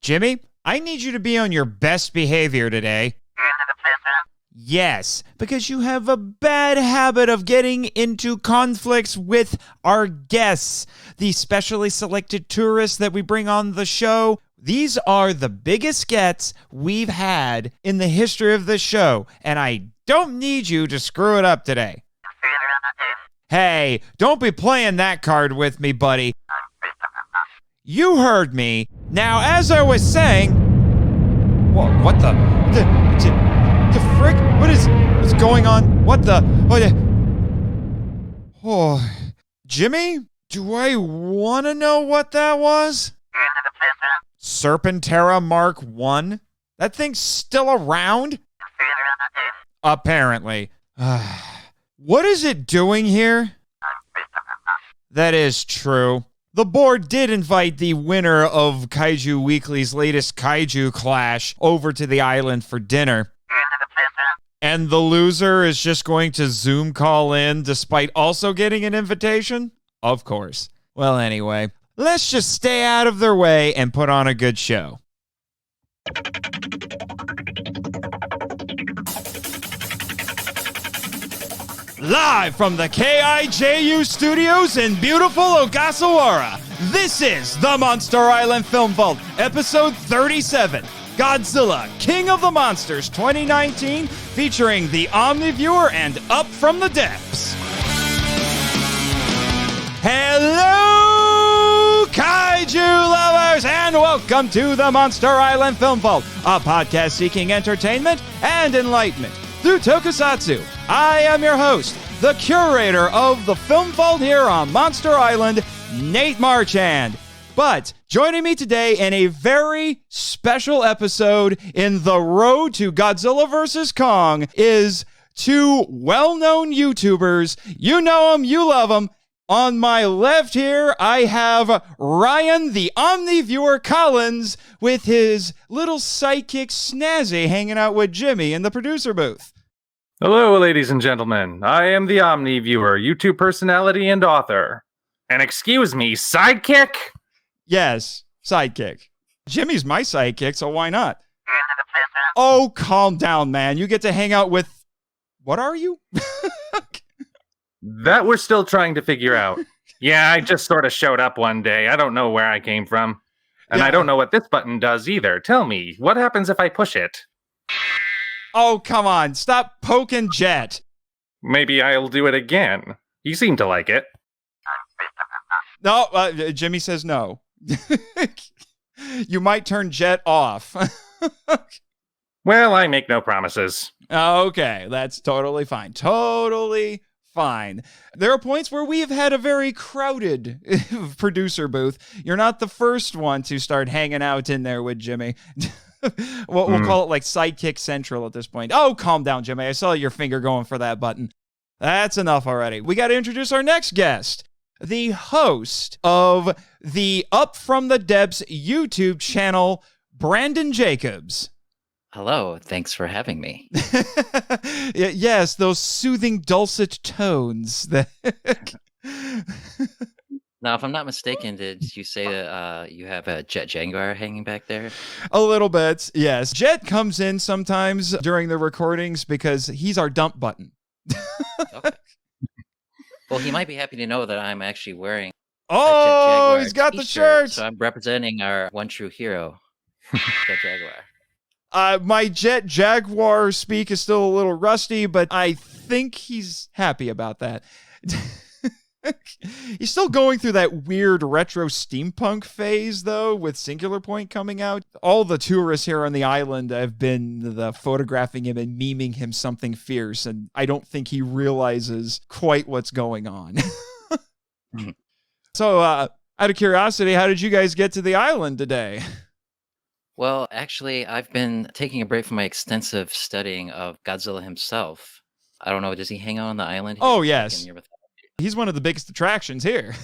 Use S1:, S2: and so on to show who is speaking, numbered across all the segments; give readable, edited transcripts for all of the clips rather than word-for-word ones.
S1: Jimmy, I need you to be on your best behavior today. Yes, because you have a bad habit of getting into conflicts with our guests, the specially selected tourists that we bring on the show. These are the biggest gets we've had in the history of the show, and I don't need you to screw it up today. Hey, don't be playing that card with me, buddy. You heard me. Now, as I was saying... Whoa, what the frick? What's going on? What the... Oh, Jimmy? Do I want to know what that was? Serpentera Mk. That thing's still around? Apparently. What is it doing here? That is true. The board did invite the winner of Kaiju Weekly's latest Kaiju Clash over to the island for dinner. And the loser is just going to Zoom call in despite also getting an invitation? Of course. Well, anyway, let's just stay out of their way and put on a good show. Live from the KIJU studios in beautiful Ogasawara, this is the Monster Island Film Vault, episode 37, Godzilla, King of the Monsters 2019, featuring the Omni Viewer and Up from the Depths. Hello, Kaiju lovers, and welcome to the Monster Island Film Vault, a podcast seeking entertainment and enlightenment through tokusatsu. I am your host, the curator of the Film Vault here on Monster Island, Nate Marchand. But joining me today in a very special episode in the road to Godzilla vs. Kong is two well-known YouTubers. You know them, you love them. On my left here, I have Ryan, the Omni Viewer Collins, with his little sidekick Snazzy hanging out with Jimmy in the producer booth.
S2: Hello, ladies and gentlemen. I am the Omni Viewer, YouTube personality and author. And excuse me, sidekick?
S1: Yes, sidekick. Jimmy's my sidekick, so why not? Oh, calm down, man. You get to hang out with... What are you?
S2: That we're still trying to figure out. Yeah, I just sort of showed up one day. I don't know where I came from. And I don't know what this button does either. Tell me, what happens if I push it?
S1: Oh, come on. Stop poking Jet.
S2: Maybe I'll do it again. You seem to like it.
S1: No, Jimmy says no. You might turn Jet off.
S2: Well, I make no promises.
S1: Okay, that's totally fine. Totally fine. There are points where we have had a very crowded producer booth. You're not the first one to start hanging out in there with Jimmy. We'll call it like Sidekick Central at this point. Oh, calm down, Jimmy. I saw your finger going for that button. That's enough already. We got to introduce our next guest, the host of the Up from the Depths YouTube channel, Brandon Jacobs.
S3: Hello, thanks for having me.
S1: Yes, those soothing dulcet tones.
S3: Now, if I'm not mistaken, did you say that you have a Jet Jaguar hanging back there?
S1: A little bit, yes. Jet comes in sometimes during the recordings because he's our dump button.
S3: Okay. Well, he might be happy to know that I'm actually wearing
S1: Oh,
S3: a Jet Jaguar
S1: he's got
S3: t-shirt,
S1: the shirt.
S3: So I'm representing our one true hero, Jet Jaguar.
S1: My Jet Jaguar speak is still a little rusty, but I think he's happy about that. He's still going through that weird retro steampunk phase, though, with Singular Point coming out. All the tourists here on the island have been photographing him and memeing him something fierce, and I don't think he realizes quite what's going on. So, out of curiosity, how did you guys get to the island today?
S3: Well, actually, I've been taking a break from my extensive studying of Godzilla himself. I don't know, does he hang out on the island?
S1: Oh, yes. He's one of the biggest attractions here.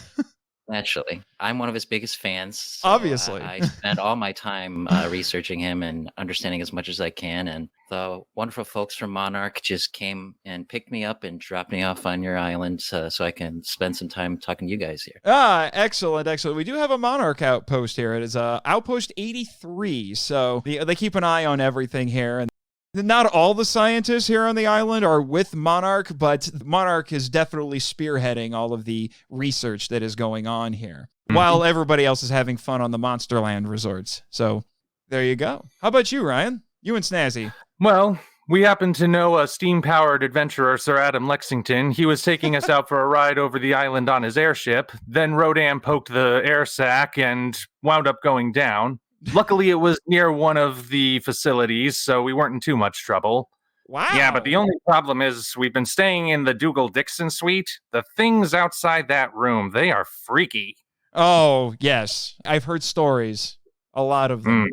S3: Naturally, I'm one of his biggest fans, so
S1: Obviously.
S3: I spend all my time researching him and understanding as much as I can. And the wonderful folks from Monarch just came and picked me up and dropped me off on your island, so I can spend some time talking to you guys here.
S1: Excellent, excellent. We do have a Monarch outpost here. It is Outpost 83, so they keep an eye on everything here. And not all the scientists here on the island are with Monarch, but Monarch is definitely spearheading all of the research that is going on here, while everybody else is having fun on the Monsterland resorts. So there you go. How about you, Ryan? You and Snazzy.
S2: Well, we happen to know a steam-powered adventurer, Sir Adam Lexington. He was taking us out for a ride over the island on his airship. Then Rodan poked the air sac and wound up going down. Luckily, it was near one of the facilities, so we weren't in too much trouble.
S1: Wow.
S2: Yeah, but the only problem is we've been staying in the Dougal-Dixon suite. The things outside that room, they are freaky.
S1: Oh, yes. I've heard stories. A lot of them.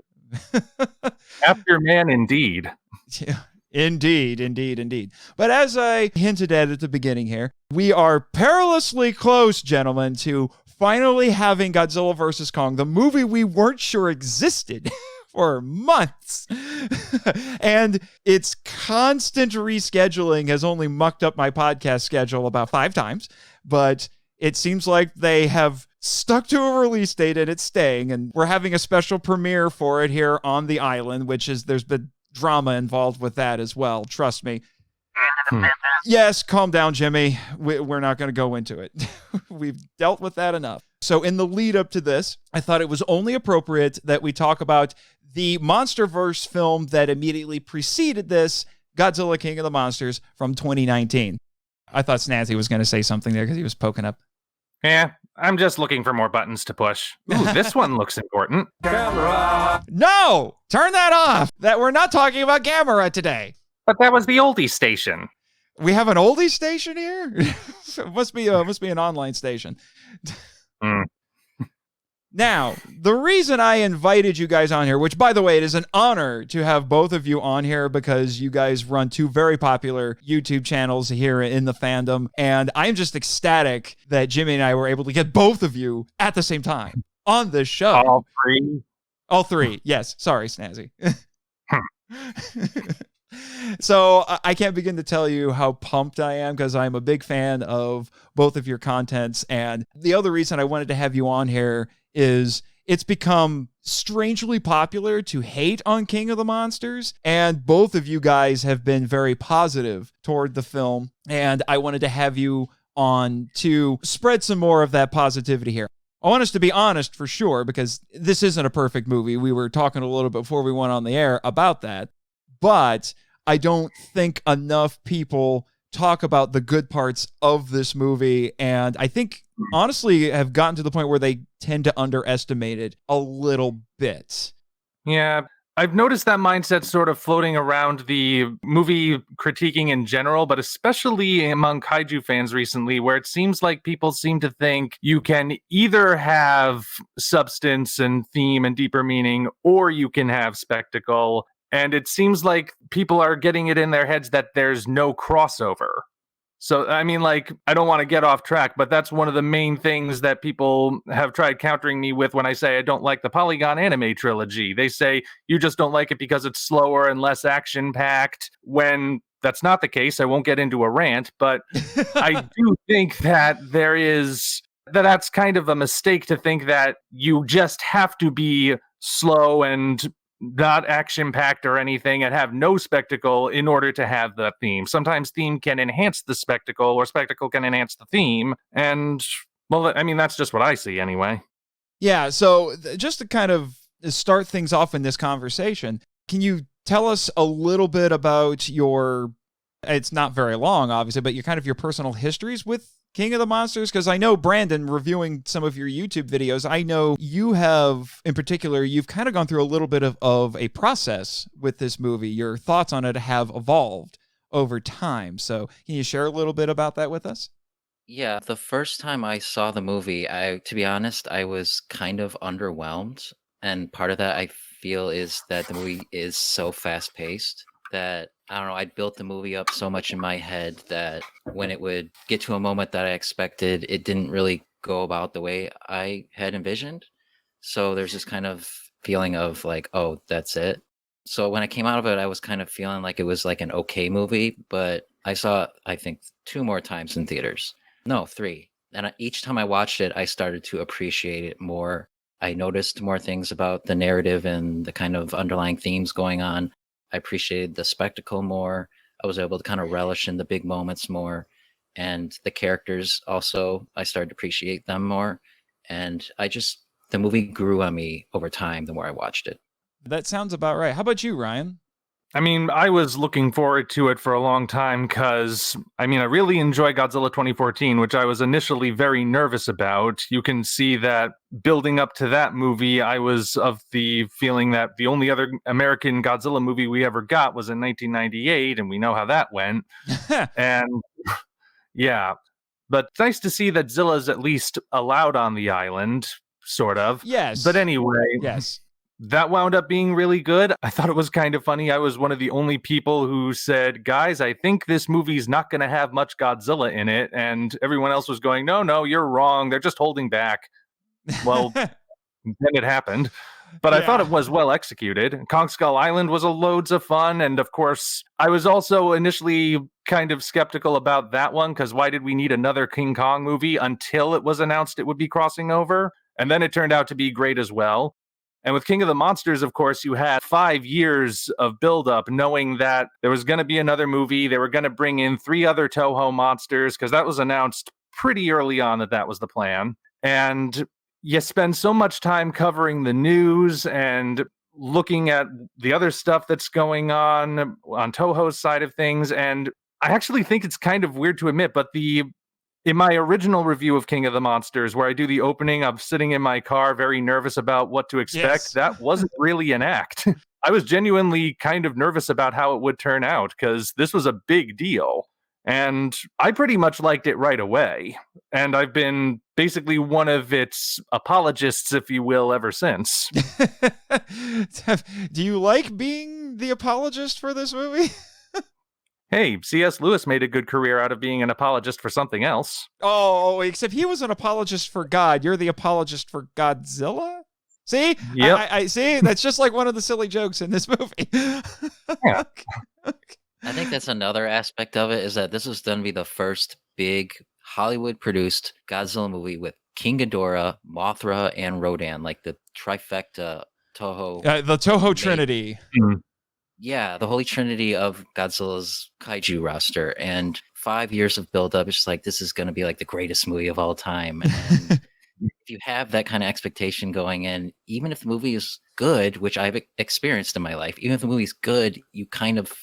S2: After man, indeed.
S1: Yeah. Indeed. But as I hinted at the beginning here, we are perilously close, gentlemen, to finally having Godzilla vs. Kong, the movie we weren't sure existed for months. And its constant rescheduling has only mucked up my podcast schedule about 5 times. But it seems like they have stuck to a release date and it's staying. And we're having a special premiere for it here on the island, which is, there's been drama involved with that as well. Trust me. Yes, calm down, Jimmy. We're not going to go into it. We've dealt with that enough. So in the lead up to this, I thought it was only appropriate that we talk about the MonsterVerse film that immediately preceded this, Godzilla King of the Monsters from 2019. I thought Snazzy was going to say something there because he was poking up.
S2: Yeah, I'm just looking for more buttons to push. Ooh, this one looks important.
S1: Camera! No! Turn that off! We're not talking about camera today.
S2: But that was the oldie station.
S1: We have an oldie station here? It must be an online station. Now, the reason I invited you guys on here, which, by the way, it is an honor to have both of you on here because you guys run 2 very popular YouTube channels here in the fandom, and I'm just ecstatic that Jimmy and I were able to get both of you at the same time on the show.
S2: All 3?
S1: All 3, yes. Sorry, Snazzy. So I can't begin to tell you how pumped I am because I'm a big fan of both of your contents. And the other reason I wanted to have you on here is it's become strangely popular to hate on King of the Monsters. And both of you guys have been very positive toward the film. And I wanted to have you on to spread some more of that positivity here. I want us to be honest for sure, because this isn't a perfect movie. We were talking a little bit before we went on the air about that. But I don't think enough people talk about the good parts of this movie. And I think, honestly, have gotten to the point where they tend to underestimate it a little bit.
S2: Yeah, I've noticed that mindset sort of floating around the movie critiquing in general, but especially among kaiju fans recently, where it seems like people seem to think you can either have substance and theme and deeper meaning, or you can have spectacle. And it seems like people are getting it in their heads that there's no crossover. So, I mean, like, I don't want to get off track, but that's one of the main things that people have tried countering me with when I say I don't like the Polygon anime trilogy. They say, you just don't like it because it's slower and less action-packed, when that's not the case. I won't get into a rant, but I do think that that's kind of a mistake to think that you just have to be slow and not action-packed or anything and have no spectacle in order to have the theme. Sometimes theme can enhance the spectacle, or spectacle can enhance the theme. And, well, I mean, that's just what I see anyway.
S1: Yeah, so just to kind of start things off in this conversation, can you tell us a little bit about it's not very long, obviously, but your personal histories with King of the Monsters? Because I know, Brandon, reviewing some of your YouTube videos, I know you have, in particular, you've kind of gone through a little bit of a process with this movie. Your thoughts on it have evolved over time. So can you share a little bit about that with us?
S3: Yeah, the first time I saw the movie, to be honest, I was kind of underwhelmed. And part of that, I feel, is that the movie is so fast-paced that, I don't know, I built the movie up so much in my head that when it would get to a moment that I expected, it didn't really go about the way I had envisioned. So there's this kind of feeling of like, oh, that's it. So when I came out of it, I was kind of feeling like it was like an okay movie, but I saw it, I think, 2 more times in theaters. No, 3. And each time I watched it, I started to appreciate it more. I noticed more things about the narrative and the kind of underlying themes going on. I appreciated the spectacle more. I was able to kind of relish in the big moments more. And the characters also, I started to appreciate them more. And the movie grew on me over time the more I watched it.
S1: That sounds about right. How about you, Ryan?
S2: I mean, I was looking forward to it for a long time because, I mean, I really enjoy Godzilla 2014, which I was initially very nervous about. You can see that building up to that movie, I was of the feeling that the only other American Godzilla movie we ever got was in 1998, and we know how that went. And yeah, but it's nice to see that Zilla's at least allowed on the island, sort of.
S1: Yes.
S2: But anyway.
S1: Yes.
S2: That wound up being really good. I thought it was kind of funny. I was one of the only people who said, guys, I think this movie's not going to have much Godzilla in it. And everyone else was going, no, you're wrong. They're just holding back. Well, then it happened. But I thought it was well executed. Kong Skull Island was loads of fun. And of course, I was also initially kind of skeptical about that one because why did we need another King Kong movie until it was announced it would be crossing over? And then it turned out to be great as well. And with King of the Monsters, of course, you had 5 years of buildup, knowing that there was going to be another movie. They were going to bring in 3 other Toho monsters, because that was announced pretty early on that was the plan. And you spend so much time covering the news and looking at the other stuff that's going on Toho's side of things. And I actually think it's kind of weird to admit, but in my original review of King of the Monsters, where I do the opening, I'm sitting in my car very nervous about what to expect. Yes. That wasn't really an act. I was genuinely kind of nervous about how it would turn out because this was a big deal. And I pretty much liked it right away. And I've been basically one of its apologists, if you will, ever since.
S1: Do you like being the apologist for this movie?
S2: Hey, C.S. Lewis made a good career out of being an apologist for something else.
S1: Oh, except he was an apologist for God. You're the apologist for Godzilla? See?
S2: Yep.
S1: I see. That's just like one of the silly jokes in this movie.
S2: Yeah.
S3: Okay. I think that's another aspect of it is that this was going to be the first big Hollywood-produced Godzilla movie with King Ghidorah, Mothra, and Rodan, like the trifecta Toho.
S1: The Toho Trinity.
S2: Mm-hmm.
S3: Yeah, the holy trinity of Godzilla's kaiju roster. And 5 years of buildup, it's just like, this is going to be like the greatest movie of all time. And if you have that kind of expectation going in, even if the movie is good, which I've experienced in my life, even if the movie's good, you kind of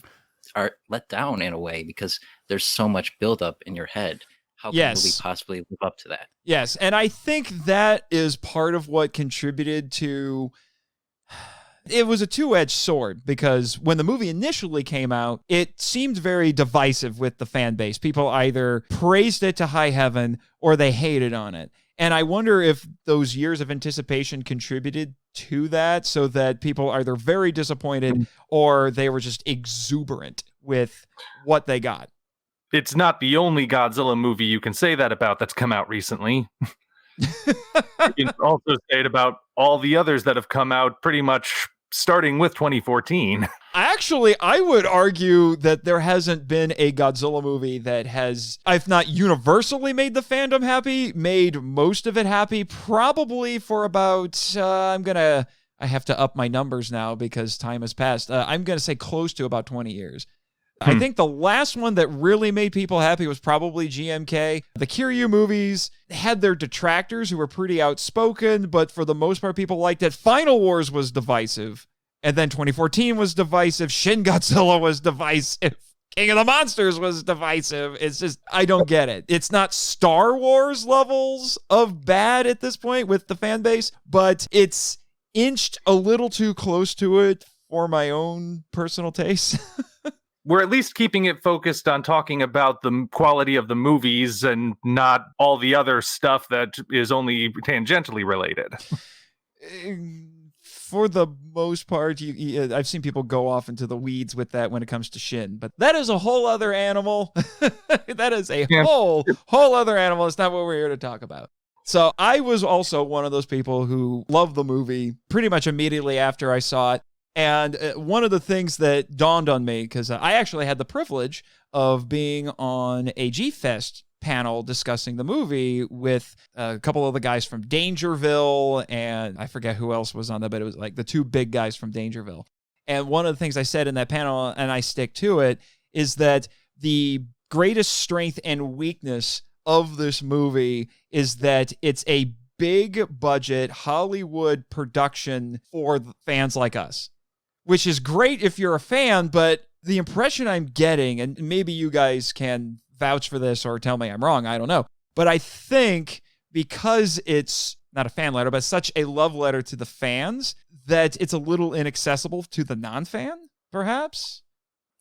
S3: are let down in a way because there's so much buildup in your head. How can the movie possibly live up to that?
S1: Yes, and I think that is part of what contributed to... It was a two-edged sword because when the movie initially came out, it seemed very divisive with the fan base. People either praised it to high heaven or they hated on it. And I wonder if those years of anticipation contributed to that so that people are either very disappointed or they were just exuberant with what they got.
S2: It's not the only Godzilla movie you can say that about that's come out recently. You can also say it about all the others that have come out pretty much starting with 2014.
S1: Actually, I would argue that there hasn't been a Godzilla movie that has, if not universally made the fandom happy, made most of it happy, probably for about, I have to up my numbers now because time has passed. I'm going to say close to about 20 years. I think the last one that really made people happy was probably GMK. The Kiryu movies had their detractors who were pretty outspoken, but for the most part, people liked it. Final Wars was divisive. And then 2014 was divisive. Shin Godzilla was divisive. King of the Monsters was divisive. It's just, I don't get it. It's not Star Wars levels of bad at this point with the fan base, but it's inched a little too close to it for my own personal taste.
S2: We're at least keeping it focused on talking about the quality of the movies and not all the other stuff that is only tangentially related.
S1: For the most part, I've seen people go off into the weeds with that when it comes to Shin, but that is a whole other animal. That is a whole other animal. It's not what we're here to talk about. So I was also one of those people who loved the movie pretty much immediately after I saw it. And one of the things that dawned on me, because I actually had the privilege of being on a G-Fest panel discussing the movie with a couple of the guys from Dangerville, and I forget who else was on that, but it was like the two big guys from Dangerville. And one of the things I said in that panel, and I stick to it, is that the greatest strength and weakness of this movie is that it's a big budget Hollywood production for fans like us, which is great if you're a fan, but the impression I'm getting, and maybe you guys can vouch for this or tell me I'm wrong, I don't know, but I think because it's not a fan letter, but such a love letter to the fans, that it's a little inaccessible to the non-fan, perhaps?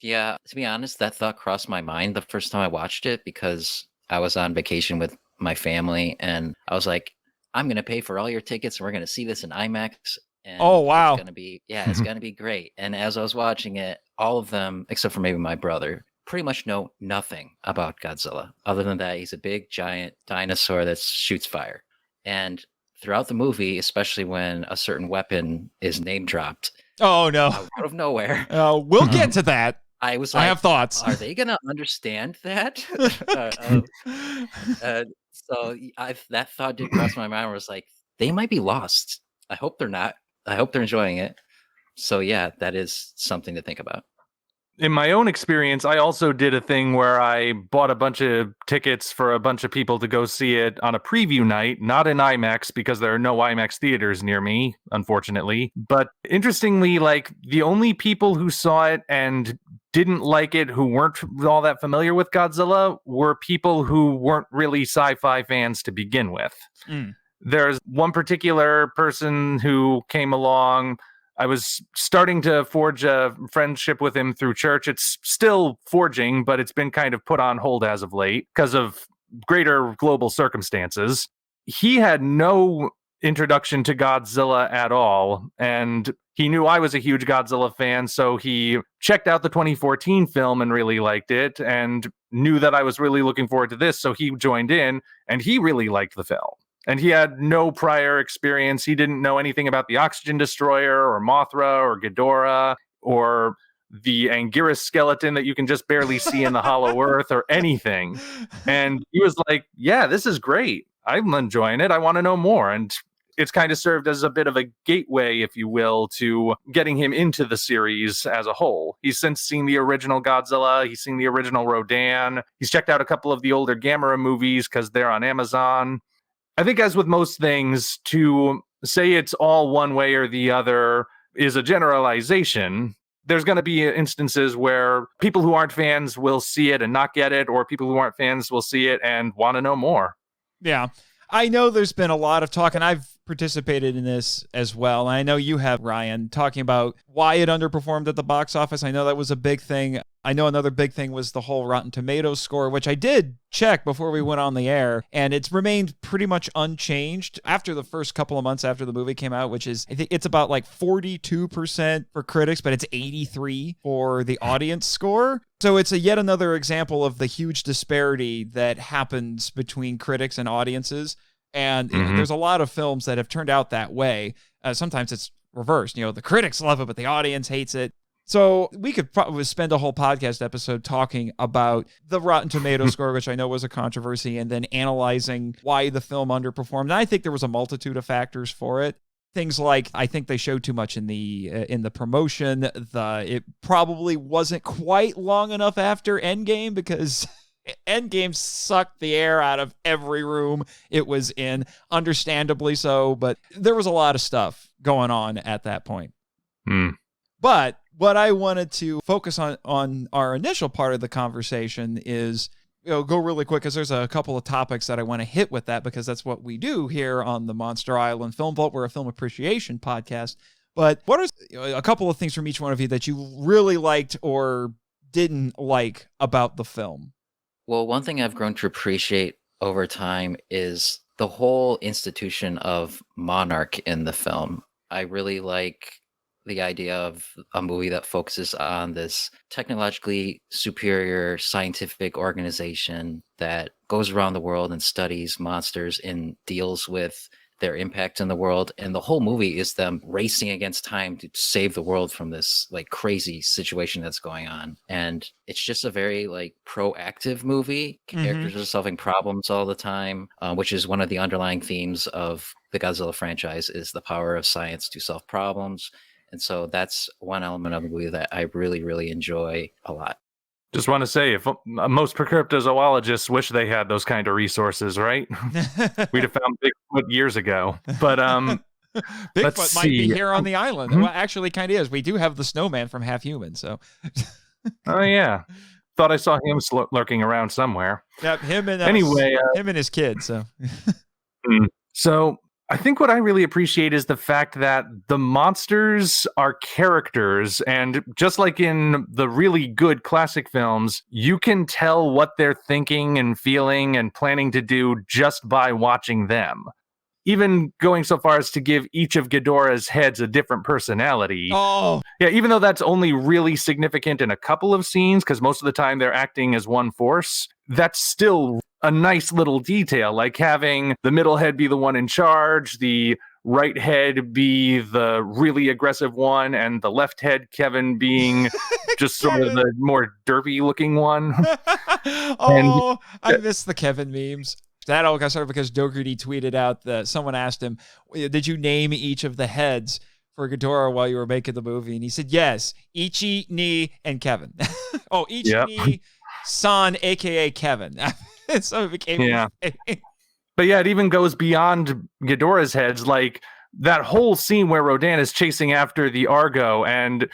S3: Yeah, to be honest, that thought crossed my mind the first time I watched it because I was on vacation with my family and I was like, I'm going to pay for all your tickets and we're going to see this in IMAX. And
S1: oh, wow.
S3: It's going to be, it's going to be great. And as I was watching it, all of them, except for maybe my brother, pretty much know nothing about Godzilla. Other than that, he's a big, giant dinosaur that shoots fire. And throughout the movie, especially when a certain weapon is name dropped.
S1: Oh, no.
S3: Out of nowhere.
S1: We'll get to that.
S3: I was like,
S1: I have thoughts.
S3: Are they going to understand that? So that thought did cross my mind. Where I was like, they might be lost. I hope they're not. I hope they're enjoying it. So yeah, that is something to think about.
S2: In my own experience, I also did a thing where I bought a bunch of tickets for a bunch of people to go see it on a preview night, not in IMAX because there are no IMAX theaters near me, unfortunately. But interestingly, like the only people who saw it and didn't like it, who weren't all that familiar with Godzilla, were people who weren't really sci-fi fans to begin with. There's one particular person who came along. I was starting to forge a friendship with him through church. It's still forging, but it's been kind of put on hold as of late because of greater global circumstances. He had no introduction to Godzilla at all, and he knew I was a huge Godzilla fan, so he checked out the 2014 film and really liked it, and knew that I was really looking forward to this, so he joined in, and he really liked the film. And he had no prior experience. He didn't know anything about the Oxygen Destroyer or Mothra or Ghidorah or the Anguirus skeleton that you can just barely see in the Hollow Earth or anything. And he was like, yeah, this is great. I'm enjoying it. I want to know more. And it's kind of served as a bit of a gateway, if you will, to getting him into the series as a whole. He's since seen the original Godzilla. He's seen the original Rodan. He's checked out a couple of the older Gamera movies because they're on Amazon. I think, as with most things, to say it's all one way or the other is a generalization. There's going to be instances where people who aren't fans will see it and not get it, or people who aren't fans will see it and want to know more.
S1: Yeah. I know there's been a lot of talk, and I've participated in this as well. And I know you have, Ryan, talking about why it underperformed at the box office. I know that was a big thing. I know another big thing was the whole Rotten Tomatoes score, which I did check before we went on the air, and it's remained pretty much unchanged after the first couple of months after the movie came out, which is, I think it's about like 42% for critics, but it's 83% for the audience score. So it's yet another example of the huge disparity that happens between critics and audiences. And you know, there's a lot of films that have turned out that way. Sometimes it's reversed. You know, the critics love it, but the audience hates it. So we could probably spend a whole podcast episode talking about the Rotten Tomatoes score, which I know was a controversy, and then analyzing why the film underperformed. And I think there was a multitude of factors for it. Things like, I think they showed too much in the promotion. It probably wasn't quite long enough after Endgame, because Endgame sucked the air out of every room it was in, understandably so, but there was a lot of stuff going on at that point. But what I wanted to focus on our initial part of the conversation is, go really quick, because there's a couple of topics that I want to hit with that, because that's what we do here on the Monster Island Film Vault. We're a film appreciation podcast. But what are a couple of things from each one of you that you really liked or didn't like about the film?
S3: Well, one thing I've grown to appreciate over time is the whole institution of monarch in the film. I really like the idea of a movie that focuses on this technologically superior scientific organization that goes around the world and studies monsters and deals with their impact in the world. And the whole movie is them racing against time to save the world from this like crazy situation that's going on. And it's just a very like proactive movie. Characters are solving problems all the time, which is one of the underlying themes of the Godzilla franchise, is the power of science to solve problems. And so that's one element of the movie that I really, really enjoy a lot.
S2: Just want to say, if most cryptozoologists wish they had those kind of resources, right? We'd have found Bigfoot years ago. But
S1: Bigfoot might be here on the island. Well, actually, kind of is. We do have the snowman from Half Human, so.
S2: Oh yeah, thought I saw him lurking around somewhere.
S1: Yep, him and him and his kid. So.
S2: So I think what I really appreciate is the fact that the monsters are characters, and just like in the really good classic films, you can tell what they're thinking and feeling and planning to do just by watching them. Even going so far as to give each of Ghidorah's heads a different personality.
S1: Oh.
S2: Yeah, even though that's only really significant in a couple of scenes, because most of the time they're acting as one force, that's still a nice little detail, like having the middle head be the one in charge, the right head be the really aggressive one, and the left head, Kevin, being just sort of the more derpy looking one.
S1: I miss the Kevin memes. That all got started because Dougherty tweeted out that someone asked him, did you name each of the heads for Ghidorah while you were making the movie? And he said, yes, Ichi, Ni, and Kevin. Ni, San, a.k.a. Kevin. So it became...
S2: But yeah, it even goes beyond Ghidorah's heads. Like that whole scene where Rodan is chasing after the Argo, and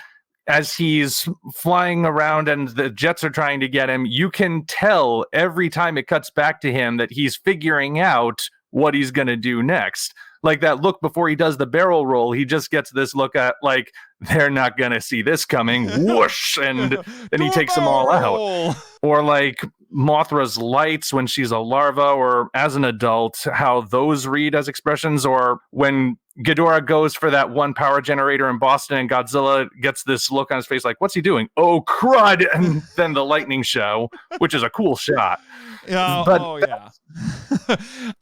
S2: as he's flying around and the jets are trying to get him, you can tell every time it cuts back to him that he's figuring out what he's going to do next. Like that look before he does the barrel roll, he just gets this look at like, they're not going to see this coming, whoosh, and then he takes them all out. Or like Mothra's lights when she's a larva, or as an adult, how those read as expressions, or when Ghidorah goes for that one power generator in Boston and Godzilla gets this look on his face like, what's he doing? Oh, crud! And then the lightning show, which is a cool shot.
S1: Yeah.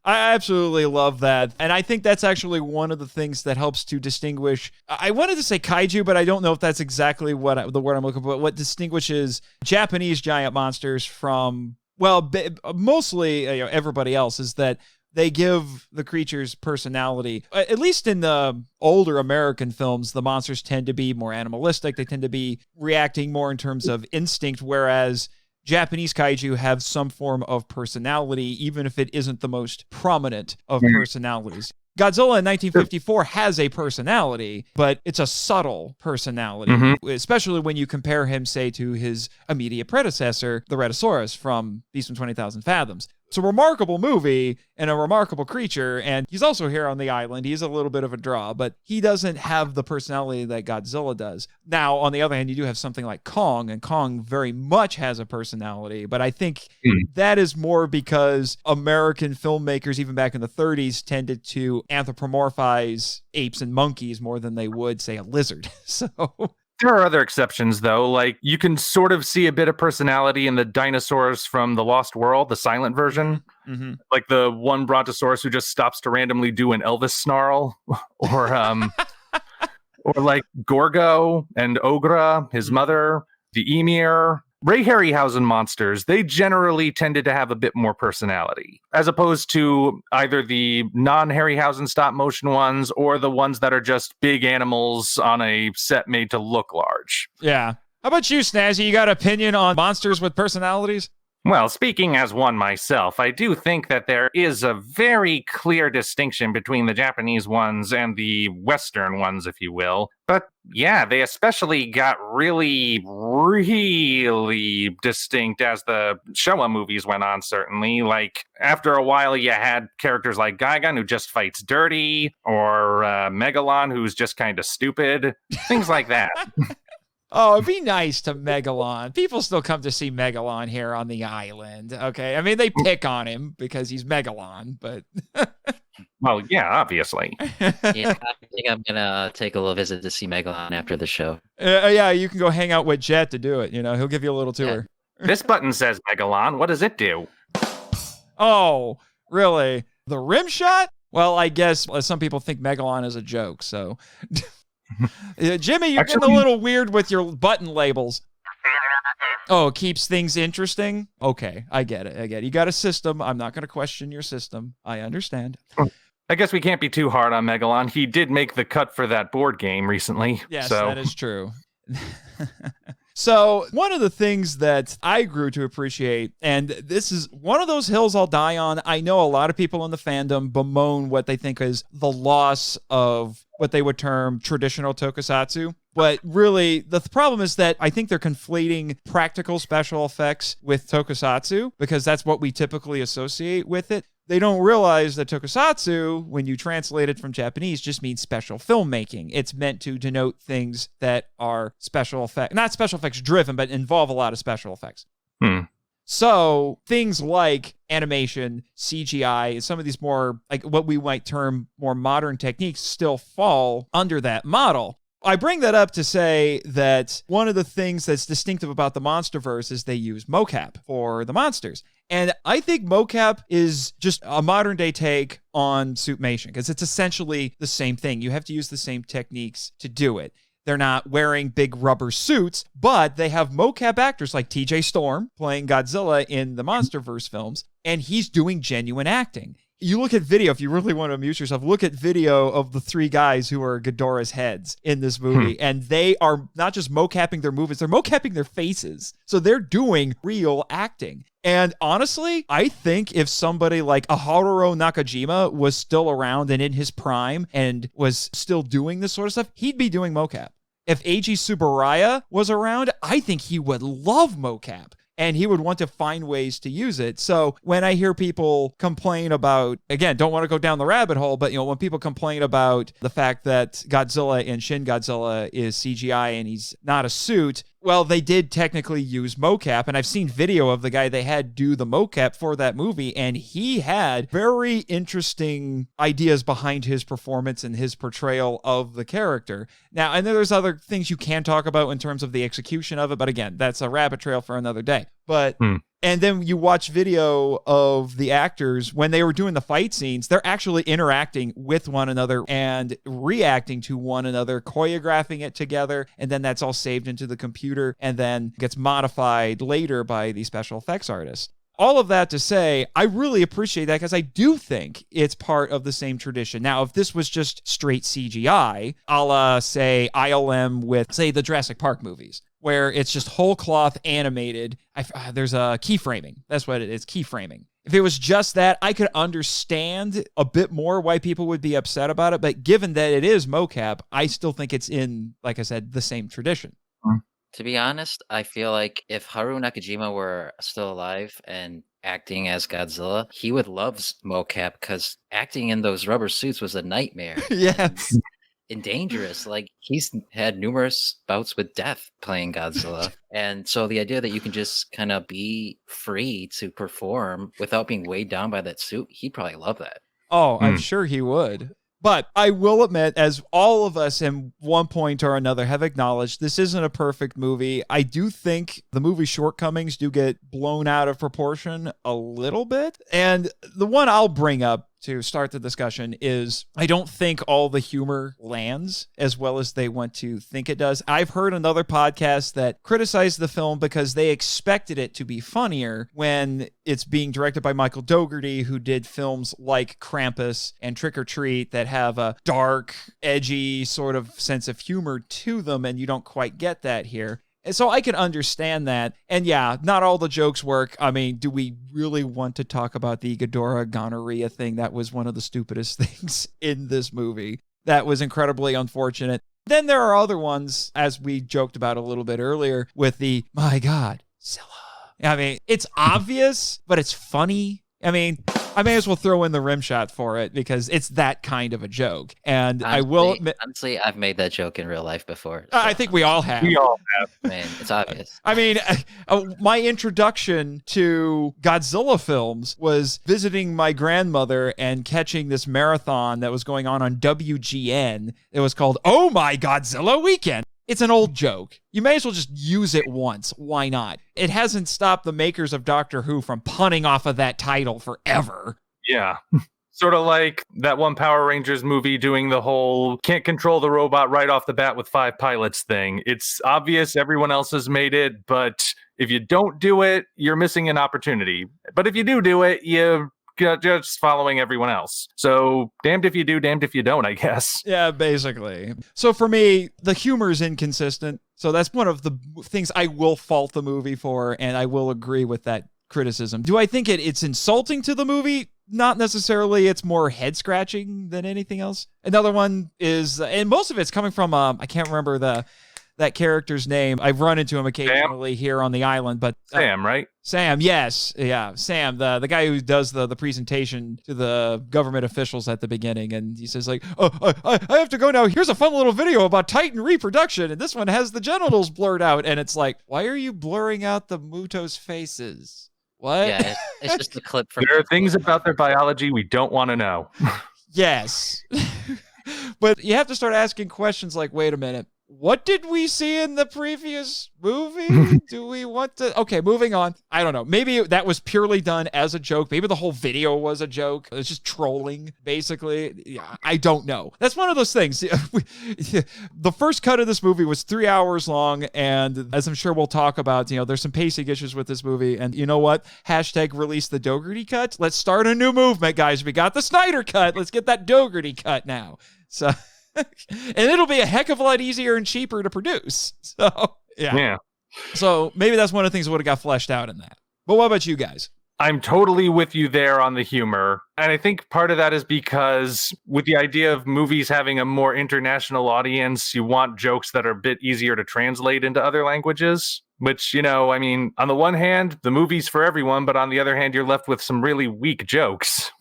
S1: I absolutely love that. And I think that's actually one of the things that helps to distinguish, I wanted to say kaiju, but I don't know if that's exactly the word I'm looking for. What distinguishes Japanese giant monsters from, well, mostly everybody else, is that they give the creatures personality. At least in the older American films, the monsters tend to be more animalistic. They tend to be reacting more in terms of instinct, whereas Japanese kaiju have some form of personality, even if it isn't the most prominent of personalities. Godzilla in 1954 has a personality, but it's a subtle personality, especially when you compare him, say, to his immediate predecessor, the Rhedosaurus from Beast from 20,000 Fathoms. It's a remarkable movie and a remarkable creature, and he's also here on the island. He's a little bit of a draw, but he doesn't have the personality that Godzilla does. Now, on the other hand, you do have something like Kong, and Kong very much has a personality, but I think that is more because American filmmakers, even back in the 30s, tended to anthropomorphize apes and monkeys more than they would, say, a lizard. So...
S2: There are other exceptions, though. Like, you can sort of see a bit of personality in the dinosaurs from The Lost World, the silent version. Like the one brontosaurus who just stops to randomly do an Elvis snarl. Or like Gorgo and Ogra, his mother, the Emir. Ray Harryhausen monsters, they generally tended to have a bit more personality, as opposed to either the non-Harryhausen stop-motion ones or the ones that are just big animals on a set made to look large.
S1: Yeah. How about you, Snazzy? You got an opinion on monsters with personalities?
S2: Well, speaking as one myself, I do think that there is a very clear distinction between the Japanese ones and the Western ones, if you will. But yeah, they especially got really, really distinct as the Showa movies went on, certainly. Like, after a while, you had characters like Gigan, who just fights dirty, or Megalon, who's just kind of stupid. Things like that.
S1: Oh, it'd be nice to Megalon. People still come to see Megalon here on the island, okay? I mean, they pick on him because he's Megalon, but...
S2: Well, yeah, obviously.
S3: Yeah, I think I'm gonna take a little visit to see Megalon after the show.
S1: Yeah, you can go hang out with Jet to do it. He'll give you a little tour.
S2: This button says Megalon. What does it do?
S1: Oh, really? The rim shot? Well, I guess some people think Megalon is a joke, so. Jimmy, you're getting a little weird with your button labels. Oh, it keeps things interesting? Okay, I get it. You got a system. I'm not going to question your system. I understand.
S2: I guess we can't be too hard on Megalon. He did make the cut for that board game recently.
S1: Yes,
S2: so.
S1: That is true. So one of the things that I grew to appreciate, and this is one of those hills I'll die on, I know a lot of people in the fandom bemoan what they think is the loss of what they would term traditional tokusatsu. But really, the problem is that I think they're conflating practical special effects with tokusatsu because that's what we typically associate with it. They don't realize that tokusatsu, when you translate it from Japanese, just means special filmmaking. It's meant to denote things that are special effects, not special effects driven, but involve a lot of special effects. So things like animation, CGI, and some of these more, like what we might term more modern techniques still fall under that model. I bring that up to say that one of the things that's distinctive about the MonsterVerse is they use mocap for the monsters. And I think mocap is just a modern day take on suitmation because it's essentially the same thing. You have to use the same techniques to do it. They're not wearing big rubber suits, but they have mocap actors like TJ Storm playing Godzilla in the MonsterVerse films, and he's doing genuine acting. You look at video, if you really want to amuse yourself, look at video of the three guys who are Ghidorah's heads in this movie, and they are not just mocapping their movements, they're mocapping their faces. So they're doing real acting. And honestly, I think if somebody like a Haruo Nakajima was still around and in his prime and was still doing this sort of stuff, he'd be doing mocap. If Eiji Tsuburaya was around, I think he would love mocap. And he would want to find ways to use it. So when I hear people complain about, again, don't want to go down the rabbit hole, but when people complain about the fact that Godzilla in Shin Godzilla is CGI and he's not a suit, well, they did technically use mocap, and I've seen video of the guy they had do the mocap for that movie, and he had very interesting ideas behind his performance and his portrayal of the character. Now, I know there's other things you can talk about in terms of the execution of it, but again, that's a rabbit trail for another day. But and then you watch video of the actors when they were doing the fight scenes, they're actually interacting with one another and reacting to one another, choreographing it together, and then that's all saved into the computer and then gets modified later by the special effects artists. All of that to say, I really appreciate that because I do think it's part of the same tradition. Now, if this was just straight CGI, a la, say, ILM with, say, the Jurassic Park movies, where it's just whole cloth animated. There's a keyframing. That's what it is, keyframing. If it was just that, I could understand a bit more why people would be upset about it. But given that it is mocap, I still think it's in, like I said, the same tradition.
S3: To be honest, I feel like if Haruo Nakajima were still alive and acting as Godzilla, he would love mocap because acting in those rubber suits was a nightmare.
S1: Yes.
S3: And dangerous. Like, he's had numerous bouts with death playing Godzilla. And so the idea that you can just kind of be free to perform without being weighed down by that suit, he'd probably love that.
S1: Oh, I'm sure he would. But I will admit, as all of us at one point or another have acknowledged, this isn't a perfect movie. I do think the movie's shortcomings do get blown out of proportion a little bit. And the one I'll bring up to start the discussion is I don't think all the humor lands as well as they want to think it does. I've heard another podcast that criticized the film because they expected it to be funnier when it's being directed by Michael Dougherty, who did films like Krampus and Trick or Treat that have a dark, edgy sort of sense of humor to them, and you don't quite get that here. And so I can understand that. And yeah, not all the jokes work. I mean, do we really want to talk about the Ghidorah gonorrhea thing? That was one of the stupidest things in this movie. That was incredibly unfortunate. Then there are other ones, as we joked about a little bit earlier, with the, my God, Zilla. I mean, it's obvious, but it's funny. I mean, I may as well throw in the rim shot for it because it's that kind of a joke. And
S3: Honestly,
S1: I will admit,
S3: honestly, I've made that joke in real life before.
S1: I think we all have.
S2: We all have.
S3: I mean, it's obvious.
S1: I mean, my introduction to Godzilla films was visiting my grandmother and catching this marathon that was going on WGN. It was called Oh My Godzilla Weekend. It's an old joke. You may as well just use it once. Why not? It hasn't stopped the makers of Doctor Who from punning off of that title forever.
S2: Yeah. Sort of like that one Power Rangers movie doing the whole can't control the robot right off the bat with 5 pilots thing. It's obvious everyone else has made it, but if you don't do it, you're missing an opportunity. But if you do it, you're just following everyone else. So damned if you do, damned if you don't, I guess.
S1: Yeah, basically. So for me, the humor is inconsistent. So that's one of the things I will fault the movie for, and I will agree with that criticism. Do I think it's insulting to the movie? Not necessarily. It's more head-scratching than anything else. Another one is, and most of it's coming from, I can't remember that character's name. I've run into him occasionally here on the island, but
S2: Sam, right?
S1: Sam, yes. Yeah, Sam, the guy who does the presentation to the government officials at the beginning, and he says like, oh, I have to go now. Here's a fun little video about Titan reproduction, and this one has the genitals blurred out, and it's like, why are you blurring out the Muto's faces? What?
S3: Yeah, it's just a clip from.
S2: There are things about their biology we don't want to know.
S1: Yes. But you have to start asking questions like, wait a minute, what did we see in the previous movie? Do we want to... Okay, moving on. I don't know. Maybe that was purely done as a joke. Maybe the whole video was a joke. It was just trolling, basically. Yeah, I don't know. That's one of those things. The first cut of this movie was 3 hours long, and as I'm sure we'll talk about, there's some pacing issues with this movie, and you know what? Hashtag release the Dougherty cut. Let's start a new movement, guys. We got the Snyder cut. Let's get that Dougherty cut now. So... and it'll be a heck of a lot easier and cheaper to produce. So, yeah. So maybe that's one of the things that would have got fleshed out in that. But what about you guys?
S2: I'm totally with you there on the humor. And I think part of that is because with the idea of movies having a more international audience, you want jokes that are a bit easier to translate into other languages. Which, I mean, on the one hand, the movie's for everyone, but on the other hand, you're left with some really weak jokes.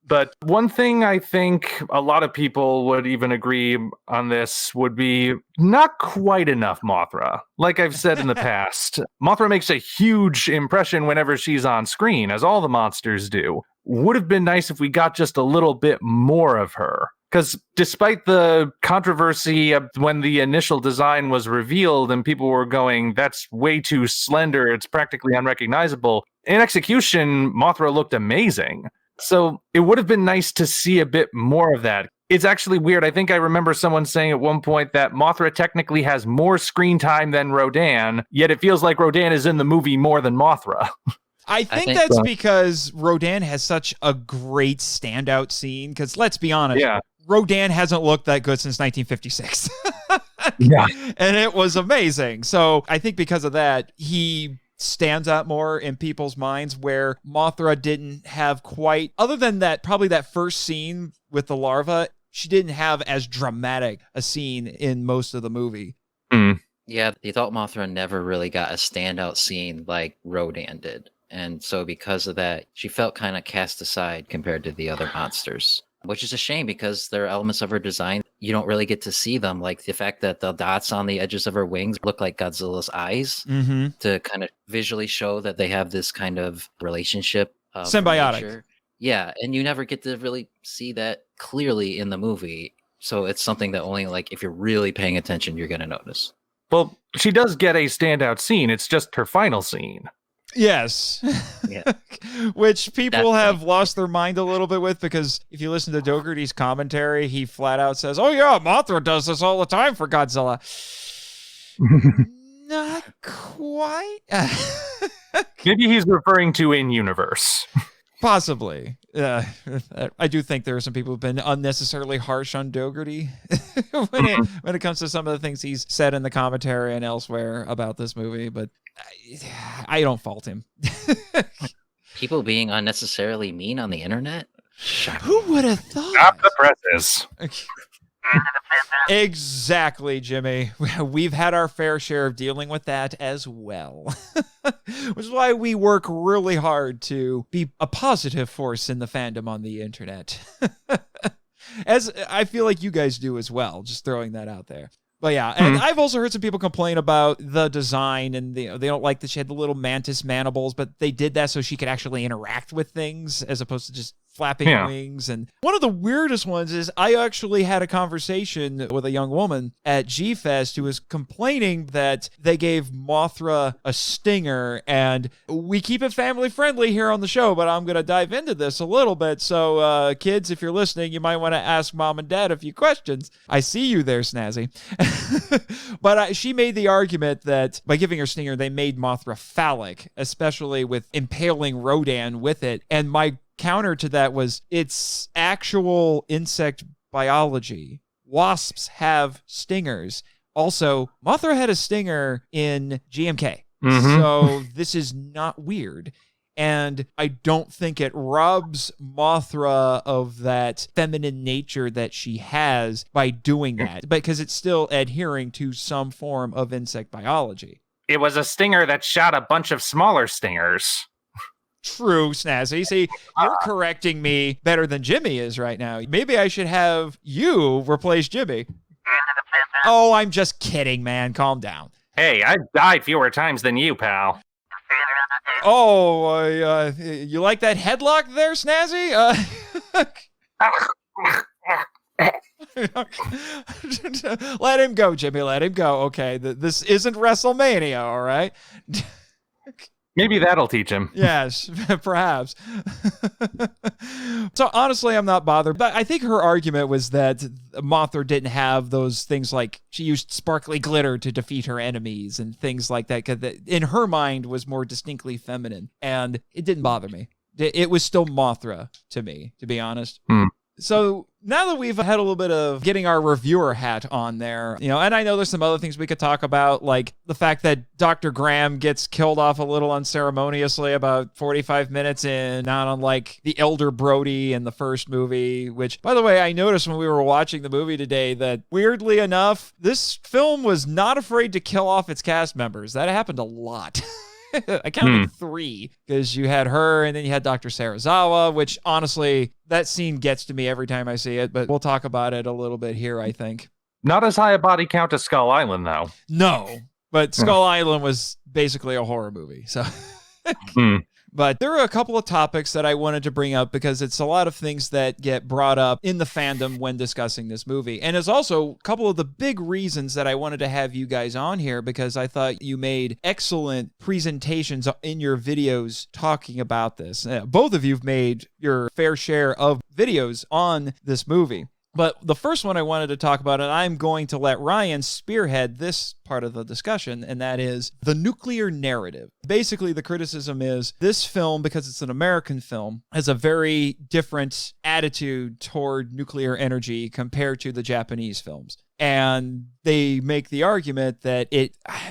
S2: But one thing I think a lot of people would even agree on this would be not quite enough Mothra. Like I've said in the past, Mothra makes a huge impression whenever she's on screen, as all the monsters do. Would have been nice if we got just a little bit more of her. Because despite the controversy of when the initial design was revealed and people were going, that's way too slender, it's practically unrecognizable, in execution, Mothra looked amazing. So it would have been nice to see a bit more of that. It's actually weird. I think I remember someone saying at one point that Mothra technically has more screen time than Rodan, yet it feels like Rodan is in the movie more than Mothra.
S1: I think that's because Rodan has such a great standout scene, because let's be honest, Rodan hasn't looked that good since 1956.
S2: Yeah.
S1: And it was amazing. So I think because of that, he stands out more in people's minds, where Mothra didn't have quite, other than that, probably that first scene with the larva, she didn't have as dramatic a scene in most of the movie.
S3: Yeah, the adult Mothra never really got a standout scene like Rodan did. And so because of that, she felt kind of cast aside compared to the other monsters. Which is a shame because there are elements of her design you don't really get to see them, like the fact that the dots on the edges of her wings look like Godzilla's eyes to kind of visually show that they have this kind of relationship.
S1: Symbiotic.
S3: Nature. Yeah, and you never get to really see that clearly in the movie. So it's something that only, like, if you're really paying attention, you're going to notice.
S2: Well, she does get a standout scene. It's just her final scene.
S1: Yes.
S3: Yeah.
S1: Which people have lost their mind a little bit with, because if you listen to Dougherty's commentary, he flat out says, oh yeah, Mothra does this all the time for Godzilla. Not quite.
S2: Maybe he's referring to in-universe.
S1: Possibly. I do think there are some people who've been unnecessarily harsh on Dougherty when it comes to some of the things he's said in the commentary and elsewhere about this movie, but I don't fault him.
S3: People being unnecessarily mean on the internet?
S1: Who would have thought?
S2: Stop the presses.
S1: Exactly, Jimmy. We've had our fair share of dealing with that as well. Which is why we work really hard to be a positive force in the fandom on the internet. As I feel like you guys do as well, just throwing that out there. But yeah, and I've also heard some people complain about the design, and they don't like that she had the little mantis mandibles, but they did that so she could actually interact with things as opposed to just flapping wings. And one of the weirdest ones is I actually had a conversation with a young woman at G-Fest who was complaining that they gave Mothra a stinger, and we keep it family friendly here on the show, but I'm going to dive into this a little bit. So kids, if you're listening, you might want to ask mom and dad a few questions. I see you there, Snazzy. But she made the argument that by giving her stinger, they made Mothra phallic, especially with impaling Rodan with it. And my counter to that was it's actual insect biology. Wasps have stingers. Also, Mothra had a stinger in GMK. So this is not weird. And I don't think it robs Mothra of that feminine nature that she has by doing that, because it's still adhering to some form of insect biology.
S2: It was a stinger that shot a bunch of smaller stingers.
S1: True, Snazzy. See, you're correcting me better than Jimmy is right now. Maybe I should have you replace Jimmy. Oh, I'm just kidding, man. Calm down.
S2: Hey, I've died fewer times than you, pal.
S1: Oh, you like that headlock there, Snazzy? Let him go, Jimmy. Let him go. Okay, this isn't WrestleMania, all right?
S2: Maybe that'll teach him.
S1: Yes, perhaps. So honestly, I'm not bothered. But I think her argument was that Mothra didn't have those things like she used sparkly glitter to defeat her enemies and things like that. Because in her mind was more distinctly feminine. And it didn't bother me. It was still Mothra to me, to be honest. So now that we've had a little bit of getting our reviewer hat on there, and I know there's some other things we could talk about, like the fact that Dr. Graham gets killed off a little unceremoniously about 45 minutes in, not unlike the Elder Brody in the first movie, which, by the way, I noticed when we were watching the movie today that, weirdly enough, this film was not afraid to kill off its cast members. That happened a lot. I counted 3, because you had her and then you had Dr. Serizawa, which honestly, that scene gets to me every time I see it, but we'll talk about it a little bit here, I think.
S2: Not as high a body count as Skull Island, though.
S1: No, but Skull Island was basically a horror movie, so... But there are a couple of topics that I wanted to bring up because it's a lot of things that get brought up in the fandom when discussing this movie. And it's also a couple of the big reasons that I wanted to have you guys on here, because I thought you made excellent presentations in your videos talking about this. Both of you've made your fair share of videos on this movie. But the first one I wanted to talk about, and I'm going to let Ryan spearhead this part of the discussion, and that is the nuclear narrative. Basically, the criticism is this film, because it's an American film, has a very different attitude toward nuclear energy compared to the Japanese films. And they make the argument that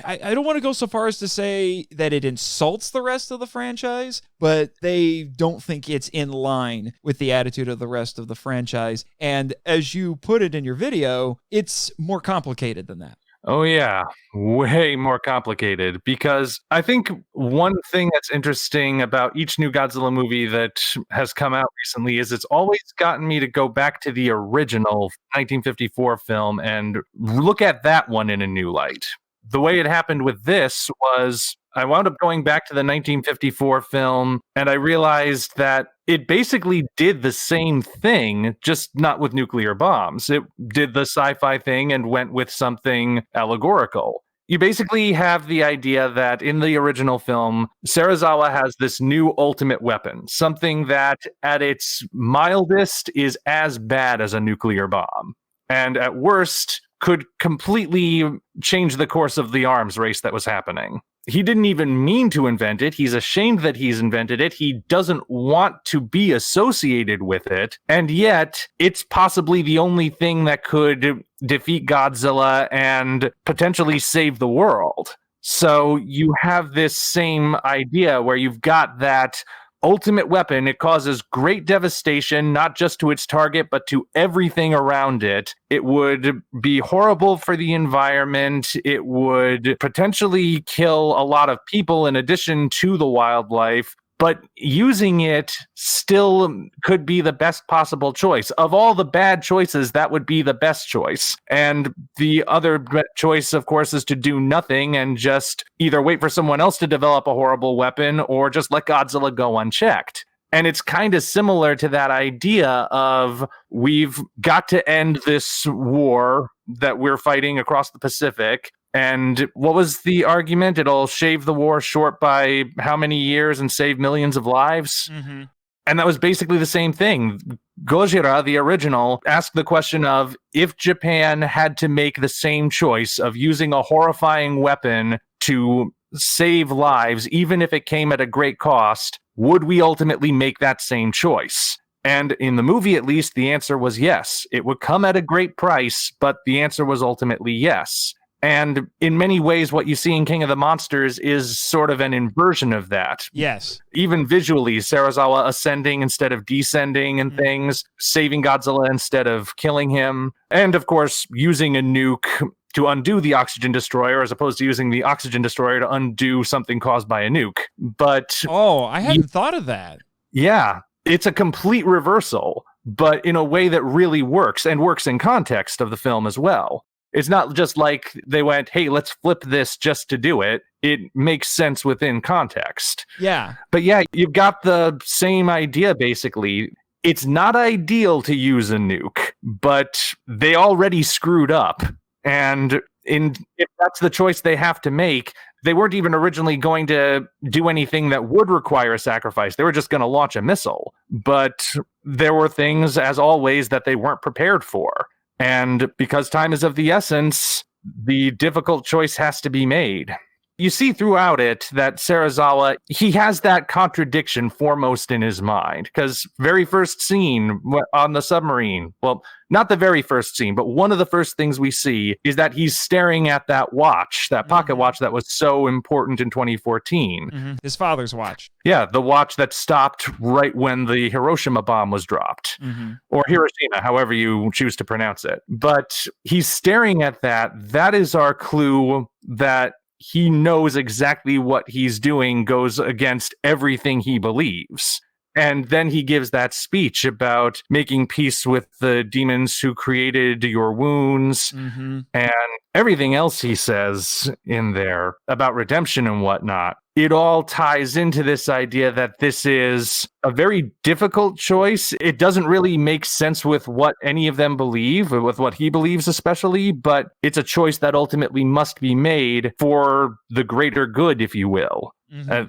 S1: I don't want to go so far as to say that it insults the rest of the franchise, but they don't think it's in line with the attitude of the rest of the franchise. And as you put it in your video, it's more complicated than that.
S2: Oh, yeah. Way more complicated, because I think one thing that's interesting about each new Godzilla movie that has come out recently is it's always gotten me to go back to the original 1954 film and look at that one in a new light. The way it happened with this was I wound up going back to the 1954 film, and I realized that it basically did the same thing, just not with nuclear bombs. It did the sci-fi thing and went with something allegorical. You basically have the idea that in the original film, Serizawa has this new ultimate weapon, something that at its mildest is as bad as a nuclear bomb, and at worst could completely change the course of the arms race that was happening. He didn't even mean to invent it. He's ashamed that he's invented it. He doesn't want to be associated with it. And yet, it's possibly the only thing that could defeat Godzilla and potentially save the world. So you have this same idea where you've got that ultimate weapon. It causes great devastation, not just to its target, but to everything around it. It would be horrible for the environment. It would potentially kill a lot of people in addition to the wildlife. But using it still could be the best possible choice. Of all the bad choices, that would be the best choice. And the other choice, of course, is to do nothing and just either wait for someone else to develop a horrible weapon or just let Godzilla go unchecked. And it's kind of similar to that idea of we've got to end this war that we're fighting across the Pacific. And what was the argument? It'll shave the war short by how many years and save millions of lives?
S1: Mm-hmm.
S2: And that was basically the same thing. Gojira, the original, asked the question of if Japan had to make the same choice of using a horrifying weapon to save lives, even if it came at a great cost, would we ultimately make that same choice? And in the movie, at least, the answer was yes. It would come at a great price, but the answer was ultimately yes. And in many ways, what you see in King of the Monsters is sort of an inversion of that.
S1: Yes.
S2: Even visually, Serizawa ascending instead of descending and things, saving Godzilla instead of killing him, and of course, using a nuke to undo the oxygen destroyer as opposed to using the oxygen destroyer to undo something caused by a nuke. But
S1: I hadn't thought of that.
S2: Yeah, it's a complete reversal, but in a way that really works and works in context of the film as well. It's not just like they went, hey, let's flip this just to do it. It makes sense within context.
S1: Yeah.
S2: But yeah, you've got the same idea, basically. It's not ideal to use a nuke, but they already screwed up. And if that's the choice they have to make, they weren't even originally going to do anything that would require a sacrifice. They were just going to launch a missile. But there were things, as always, that they weren't prepared for. And because time is of the essence, the difficult choice has to be made. You see throughout it that Serizawa, he has that contradiction foremost in his mind. Because very first scene on the submarine, well, not the very first scene, but one of the first things we see is that he's staring at that watch, that pocket watch that was so important in 2014.
S1: Mm-hmm. His father's watch.
S2: Yeah, the watch that stopped right when the Hiroshima bomb was dropped.
S1: Mm-hmm.
S2: Or Hiroshima, however you choose to pronounce it. But he's staring at that. That is our clue that he knows exactly what he's doing goes against everything he believes. And then he gives that speech about making peace with the demons who created your wounds and everything else he says in there about redemption and whatnot. It all ties into this idea that this is a very difficult choice. It doesn't really make sense with what any of them believe, or with what he believes especially, but it's a choice that ultimately must be made for the greater good, if you will,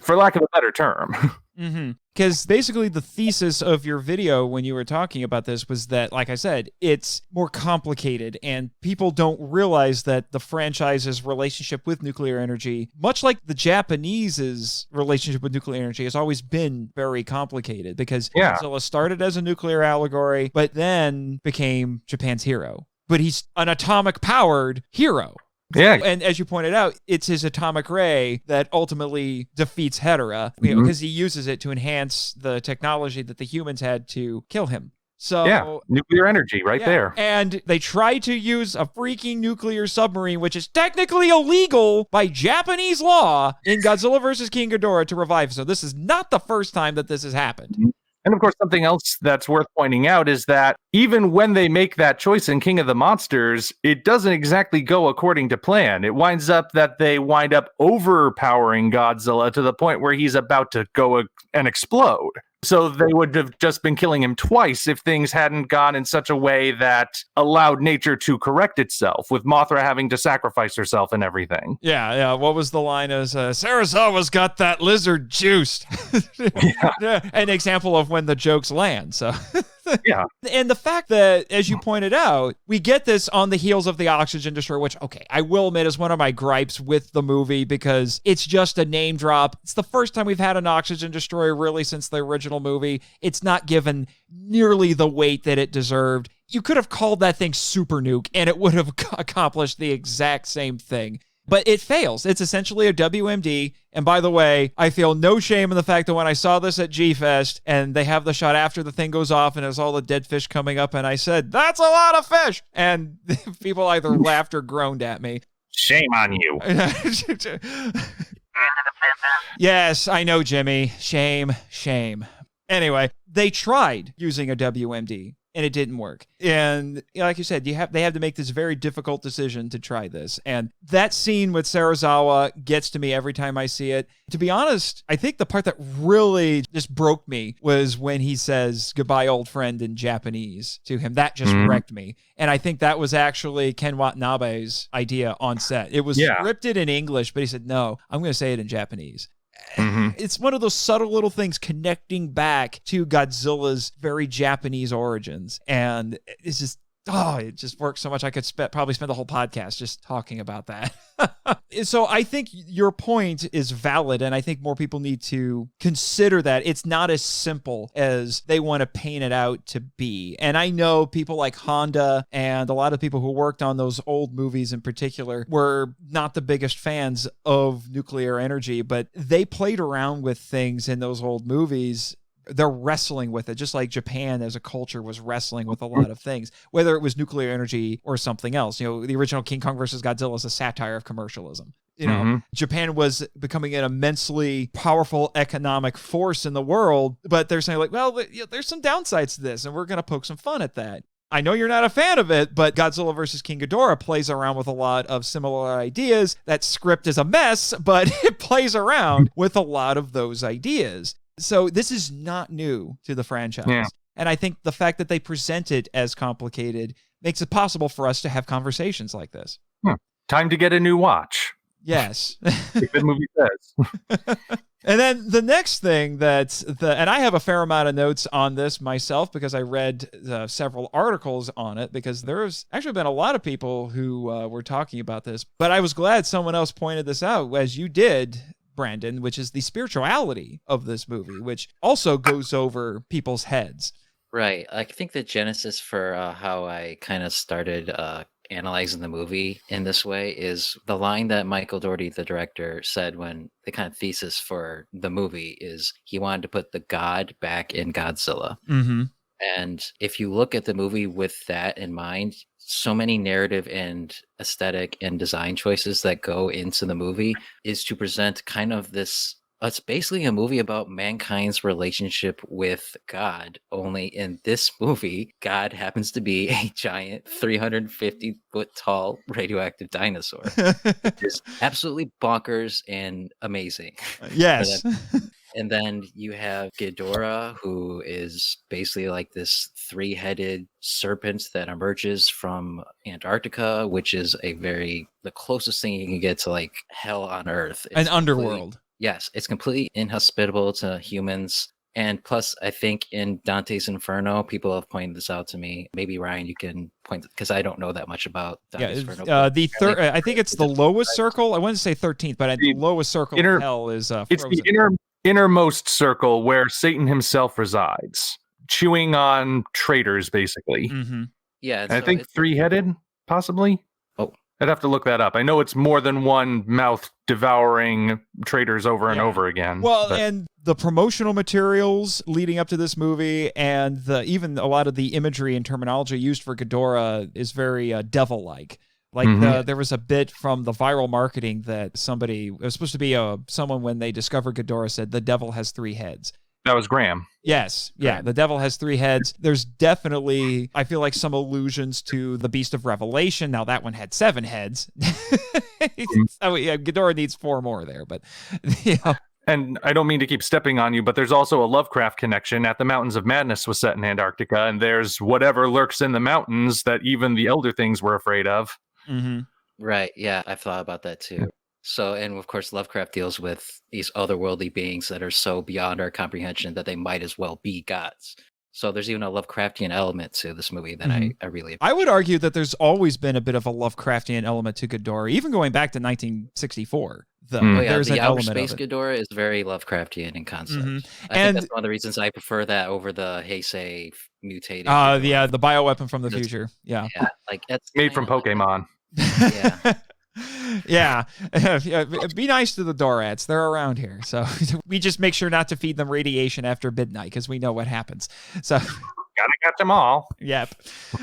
S2: for lack of a better term.
S1: Because basically the thesis of your video when you were talking about this was that, like I said, it's more complicated and people don't realize that the franchise's relationship with nuclear energy, much like the Japanese's relationship with nuclear energy, has always been very complicated because Godzilla started as a nuclear allegory, but then became Japan's hero. But he's an atomic-powered hero.
S2: Yeah.
S1: And as you pointed out, it's his atomic ray that ultimately defeats Hedorah, because he uses it to enhance the technology that the humans had to kill him. So
S2: nuclear energy right there.
S1: And they try to use a freaking nuclear submarine, which is technically illegal by Japanese law, in Godzilla vs. King Ghidorah to revive. So this is not the first time that this has happened.
S2: And of course, something else that's worth pointing out is that even when they make that choice in King of the Monsters, it doesn't exactly go according to plan. It winds up that they wind up overpowering Godzilla to the point where he's about to go and explode. So they would have just been killing him twice if things hadn't gone in such a way that allowed nature to correct itself, with Mothra having to sacrifice herself and everything.
S1: Yeah. What was the line? As Serizawa's got that lizard juiced. An example of when the jokes land. So.
S2: Yeah.
S1: And the fact that, as you pointed out, we get this on the heels of the oxygen destroyer, which, okay, I will admit is one of my gripes with the movie because it's just a name drop. It's the first time we've had an oxygen destroyer really since the original movie. It's not given nearly the weight that it deserved. You could have called that thing Super Nuke and it would have accomplished the exact same thing. But it fails. It's essentially a WMD. And by the way, I feel no shame in the fact that when I saw this at G-Fest and they have the shot after the thing goes off and there's all the dead fish coming up, and I said, "That's a lot of fish!" And people either laughed or groaned at me.
S2: Shame on you.
S1: Yes, I know, Jimmy. Shame. Anyway, they tried using a WMD. And it didn't work. And like you said, they have to make this very difficult decision to try this. And that scene with Serizawa gets to me every time I see it. To be honest, I think the part that really just broke me was when he says "goodbye, old friend" in Japanese to him. That just wrecked me. And I think that was actually Ken Watanabe's idea on set. It was scripted in English, but he said, "No, I'm going to say it in Japanese." It's one of those subtle little things connecting back to Godzilla's very Japanese origins. And it's just, it just works so much. I could probably spend the whole podcast just talking about that. So I think your point is valid, and I think more people need to consider that it's not as simple as they want to paint it out to be. And I know people like Honda and a lot of people who worked on those old movies in particular were not the biggest fans of nuclear energy, but they played around with things in those old movies. They're wrestling with it, just like Japan as a culture was wrestling with a lot of things, whether it was nuclear energy or something else. You know, the original King Kong versus Godzilla is a satire of commercialism. You know, Japan was becoming an immensely powerful economic force in the world, but they're saying like, well, there's some downsides to this, and we're going to poke some fun at that. I know you're not a fan of it, but Godzilla vs. King Ghidorah plays around with a lot of similar ideas. That script is a mess, but it plays around with a lot of those ideas. So this is not new to the franchise. Yeah. And I think the fact that they present it as complicated makes it possible for us to have conversations like this.
S2: Time to get a new watch.
S1: Yes.
S2: Like the movie says.
S1: And then the next thing and I have a fair amount of notes on this myself because I read several articles on it, because there's actually been a lot of people who were talking about this, but I was glad someone else pointed this out, as you did, Brandon, which is the spirituality of this movie, which also goes over people's heads.
S3: Right. I think the genesis for how I kind of started analyzing the movie in this way is the line that Michael Dougherty, the director, said when the kind of thesis for the movie is he wanted to put the God back in Godzilla. And if you look at the movie with that in mind, so many narrative and aesthetic and design choices that go into the movie is to present kind of this, it's basically a movie about mankind's relationship with God. Only in this movie, God happens to be a giant 350-foot tall radioactive dinosaur. Which is absolutely bonkers and amazing.
S1: Yes.
S3: And then you have Ghidorah, who is basically like this three-headed serpent that emerges from Antarctica, which is the closest thing you can get to like hell on Earth.
S1: An underworld.
S3: Yes, it's completely inhospitable to humans. And plus, I think in Dante's Inferno, people have pointed this out to me. Maybe Ryan, you can point, because I don't know that much about Dante's Inferno.
S1: I think it's the lowest circle. I wouldn't say 13th, but the lowest circle of hell is frozen.
S2: It's the innermost circle where Satan himself resides, chewing on traitors, basically.
S3: Yeah,
S2: and I think three-headed, possibly.
S3: Oh,
S2: I'd have to look that up. I know it's more than one mouth devouring traitors over and over again.
S1: Well, and the promotional materials leading up to this movie and even a lot of the imagery and terminology used for Ghidorah is very devil-like. Like there was a bit from the viral marketing that it was supposed to be someone when they discovered Ghidorah said, "The devil has three heads."
S2: That was Graham.
S1: Yes. Yeah. The devil has three heads. There's definitely, I feel like, some allusions to the Beast of Revelation. Now that one had 7 heads. Ghidorah needs 4 more there, but yeah.
S2: And I don't mean to keep stepping on you, but there's also a Lovecraft connection. At the Mountains of Madness was set in Antarctica, and there's whatever lurks in the mountains that even the Elder Things were afraid of.
S3: Right. Yeah, I've thought about that too. So, and of course, Lovecraft deals with these otherworldly beings that are so beyond our comprehension that they might as well be gods. So there's even a Lovecraftian element to this movie that I really...
S1: I would argue that there's always been a bit of a Lovecraftian element to Ghidorah, even going back to 1964. There's
S3: the
S1: an
S3: outer
S1: element
S3: space
S1: of it.
S3: Ghidorah is very Lovecraftian in concept. I think that's one of the reasons I prefer that over the Heisei mutated.
S1: The bioweapon from the future. Yeah.
S3: Like that's
S2: made from Pokemon.
S3: Yeah.
S1: Yeah. Be nice to the Dorats. They're around here. So we just make sure not to feed them radiation after midnight because we know what happens. So
S2: Gotta catch them all.
S1: Yep.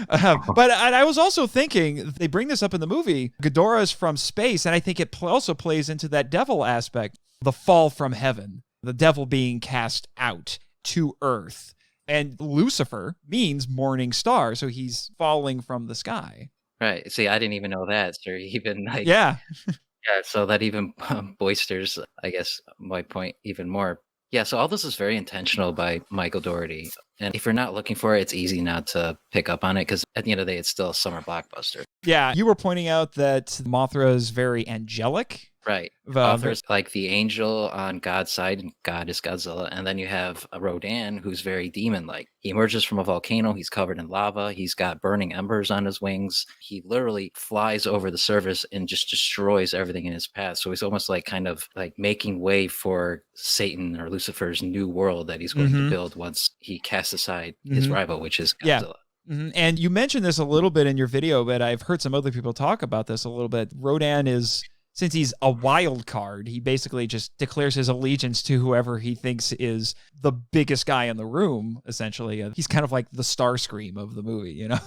S1: But I was also thinking, they bring this up in the movie, Ghidorah is from space, and I think it also plays into that devil aspect, the fall from heaven, the devil being cast out to Earth. And Lucifer means morning star, so he's falling from the sky.
S3: Right. See, I didn't even know that. So even like,
S1: Yeah.
S3: yeah. So that even boisters, I guess, my point even more. Yeah. So all this is very intentional by Michael Dougherty. And if you're not looking for it, it's easy not to pick up on it because at the end of the day, it's still a summer blockbuster.
S1: Yeah. You were pointing out that Mothra is very angelic.
S3: Right. Mothra's like the angel on God's side, and God is Godzilla. And then you have a Rodan who's very demon-like. He emerges from a volcano. He's covered in lava. He's got burning embers on his wings. He literally flies over the surface and just destroys everything in his path. So he's almost like kind of like making way for Satan or Lucifer's new world that he's going to build once he casts aside his rival, which is Godzilla.
S1: Yeah. And you mentioned this a little bit in your video, but I've heard some other people talk about this a little bit. Rodan is... Since he's a wild card, he basically just declares his allegiance to whoever he thinks is the biggest guy in the room, essentially. He's kind of like the Starscream of the movie, you know?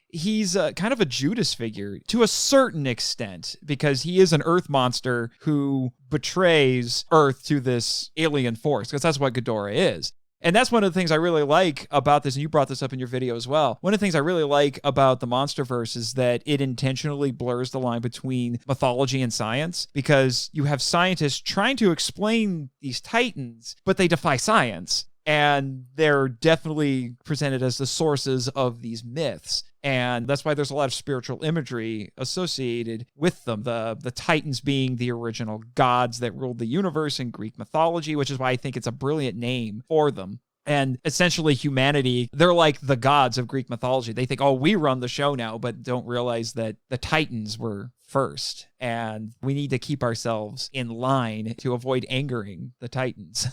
S1: He's kind of a Judas figure to a certain extent because he is an Earth monster who betrays Earth to this alien force, because that's what Ghidorah is. And that's one of the things I really like about this, and you brought this up in your video as well. One of the things I really like about the MonsterVerse is that it intentionally blurs the line between mythology and science, because you have scientists trying to explain these titans, but they defy science. And they're definitely presented as the sources of these myths. And that's why there's a lot of spiritual imagery associated with them. The Titans being the original gods that ruled the universe in Greek mythology, which is why I think it's a brilliant name for them. And essentially humanity, they're like the gods of Greek mythology. They think, oh, we run the show now, but don't realize that the Titans were first. And we need to keep ourselves in line to avoid angering the Titans.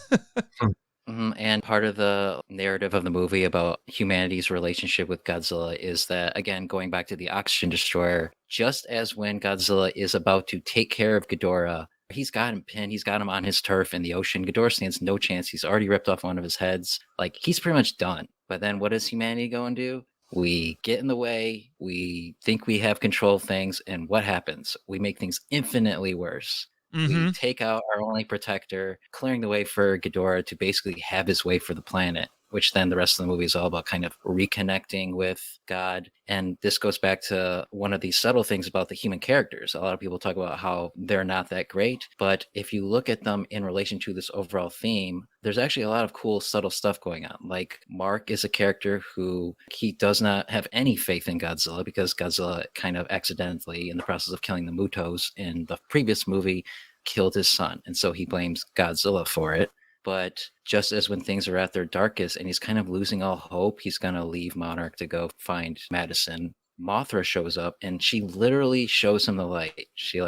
S3: And part of the narrative of the movie about humanity's relationship with Godzilla is that, again, going back to the oxygen destroyer, just as when Godzilla is about to take care of Ghidorah, he's got him pinned, he's got him on his turf in the ocean. Ghidorah stands no chance. He's already ripped off one of his heads. Like, he's pretty much done. But then what does humanity go and do? We get in the way, we think we have control of things, and what happens? We make things infinitely worse. We take out our only protector, clearing the way for Ghidorah to basically have his way for the planet, which then the rest of the movie is all about kind of reconnecting with God. And this goes back to one of these subtle things about the human characters. A lot of people talk about how they're not that great, but if you look at them in relation to this overall theme, there's actually a lot of cool, subtle stuff going on. Like Mark is a character who he does not have any faith in Godzilla because Godzilla kind of accidentally, in the process of killing the Mutos in the previous movie, killed his son. And so he blames Godzilla for it. But just as when things are at their darkest and he's kind of losing all hope, he's going to leave Monarch to go find Madison. Mothra shows up and she literally shows him the light. She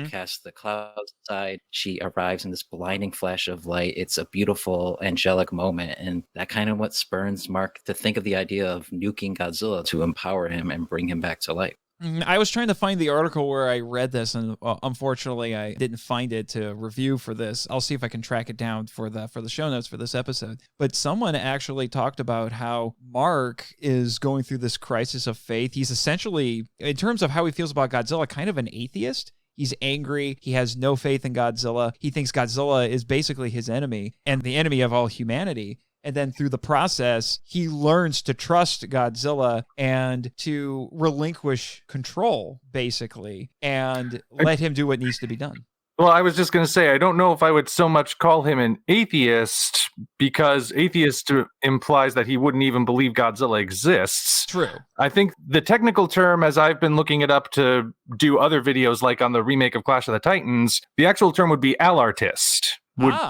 S3: casts the clouds aside. She arrives in this blinding flash of light. It's a beautiful angelic moment. And that kind of what spurns Mark to think of the idea of nuking Godzilla to empower him and bring him back to life.
S1: I was trying to find the article where I read this, and unfortunately, I didn't find it to review for this. I'll see if I can track it down for the show notes for this episode. But someone actually talked about how Mark is going through this crisis of faith. He's essentially, in terms of how he feels about Godzilla, kind of an atheist. He's angry. He has no faith in Godzilla. He thinks Godzilla is basically his enemy and the enemy of all humanity. And then through the process, he learns to trust Godzilla and to relinquish control, basically, and let him do what needs to be done.
S2: Well, I was just going to say, I don't know if I would so much call him an atheist, because atheist implies that he wouldn't even believe Godzilla exists.
S1: True.
S2: I think the technical term, as I've been looking it up to do other videos like on the remake of Clash of the Titans, the actual term would be alartist.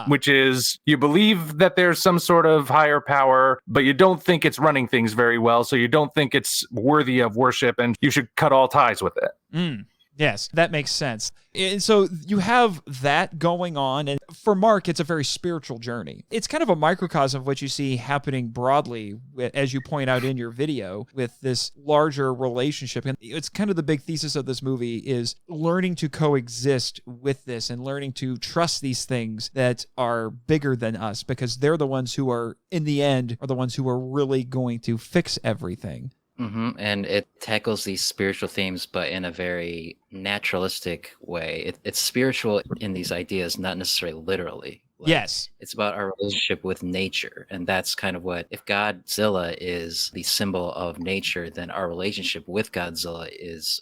S2: Which is, you believe that there's some sort of higher power, but you don't think it's running things very well, so you don't think it's worthy of worship, and you should cut all ties with it.
S1: Yes, that makes sense. And so you have that going on. And for Mark, it's a very spiritual journey. It's kind of a microcosm of what you see happening broadly, as you point out in your video, with this larger relationship. And it's kind of the big thesis of this movie is learning to coexist with this and learning to trust these things that are bigger than us, because they're the ones who are, in the end, are the ones who are really going to fix everything.
S3: And it tackles these spiritual themes, but in a very naturalistic way. It's spiritual in these ideas, not necessarily literally.
S1: Yes.
S3: It's about our relationship with nature. And that's kind of what, if Godzilla is the symbol of nature, then our relationship with Godzilla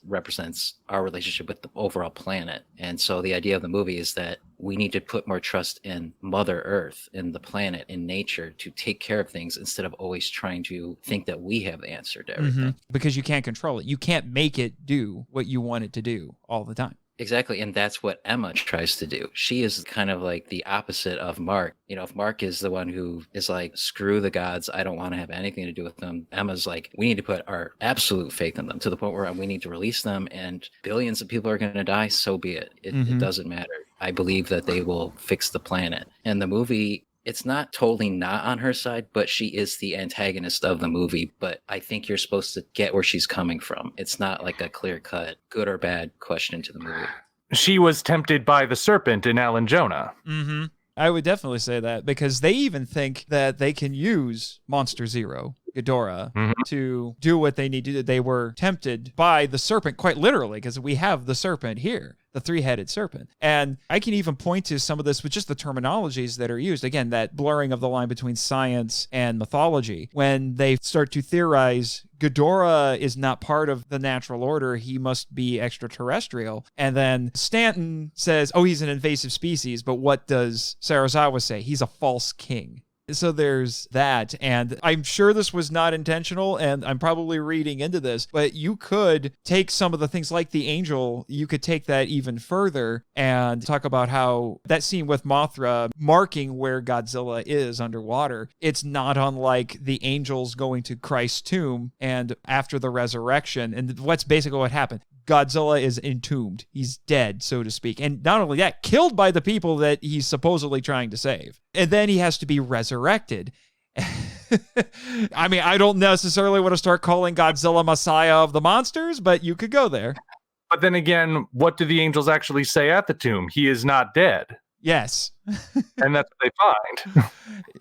S3: represents our relationship with the overall planet. And so the idea of the movie is that we need to put more trust in Mother Earth, in the planet, in nature, to take care of things instead of always trying to think that we have the answer to everything.
S1: Because you can't control it. You can't make it do what you want it to do all the time.
S3: Exactly, and that's what Emma tries to do. She is kind of like the opposite of Mark. You know, if Mark is the one who is like, screw the gods, I don't want to have anything to do with them, Emma's like, we need to put our absolute faith in them to the point where we need to release them, and billions of people are going to die, so be it. It doesn't matter. I believe that they will fix the planet. And the movie, it's not totally not on her side, but she is the antagonist of the movie. But I think you're supposed to get where she's coming from. It's not like a clear-cut good or bad question to the movie.
S2: She was tempted by the serpent in Alan Jonah.
S1: I would definitely say that, because they even think that they can use Monster Zero, Ghidorah, to do what they need to do. They were tempted by the serpent, quite literally, because we have the serpent here, the three-headed serpent. And I can even point to some of this with just the terminologies that are used. Again, that blurring of the line between science and mythology. When they start to theorize Ghidorah is not part of the natural order, he must be extraterrestrial. And then Stanton says, oh, he's an invasive species, but what does Sarazawa say? He's a false king. So there's that, and I'm sure this was not intentional, and I'm probably reading into this, but you could take some of the things like the angel, you could take that even further and talk about how that scene with Mothra marking where Godzilla is underwater, it's not unlike the angels going to Christ's tomb and after the resurrection, and what's basically what happened. Godzilla is entombed. He's dead, so to speak. And not only that, killed by the people that he's supposedly trying to save. And then he has to be resurrected. I mean, I don't necessarily want to start calling Godzilla Messiah of the monsters, but you could go there.
S2: But then again, what do the angels actually say at the tomb? He is not dead.
S1: Yes.
S2: And that's what they find.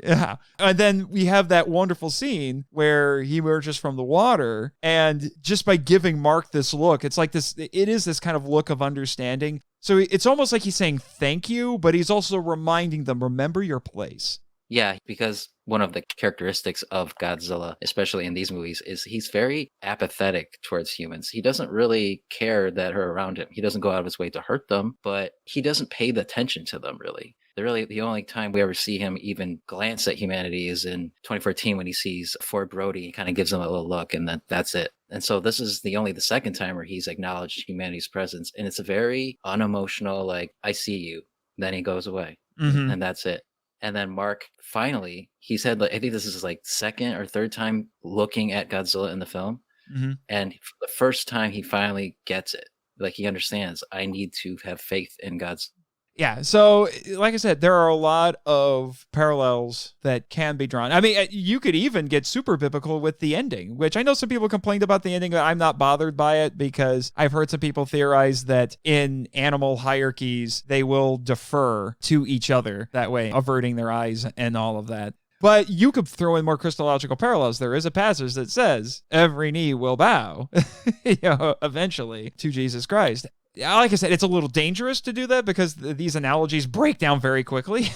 S1: Yeah. And then we have that wonderful scene where he emerges from the water, and just by giving Mark this look, it's like this, it is this kind of look of understanding. So it's almost like he's saying thank you, but he's also reminding them, remember your place.
S3: Yeah, because one of the characteristics of Godzilla, especially in these movies, is he's very apathetic towards humans. He doesn't really care that are around him. He doesn't go out of his way to hurt them, but he doesn't pay the attention to them, really. The only time we ever see him even glance at humanity is in 2014 when he sees Ford Brody. He kind of gives him a little look, and that's it. And so this is the second time where he's acknowledged humanity's presence. And it's a very unemotional, like, I see you. Then he goes away, and that's it. And then Mark, finally, he said, like, I think this is his second or third time looking at Godzilla in the film. And for the first time, he finally gets it. Like, he understands, I need to have faith in God's.
S1: Yeah, so like I said, there are a lot of parallels that can be drawn. I mean, you could even get super biblical with the ending, which I know some people complained about the ending, but I'm not bothered by it because I've heard some people theorize that in animal hierarchies, they will defer to each other that way, averting their eyes and all of that. But you could throw in more Christological parallels. There is a passage that says every knee will bow, eventually to Jesus Christ. Like I said, it's a little dangerous to do that because these analogies break down very quickly.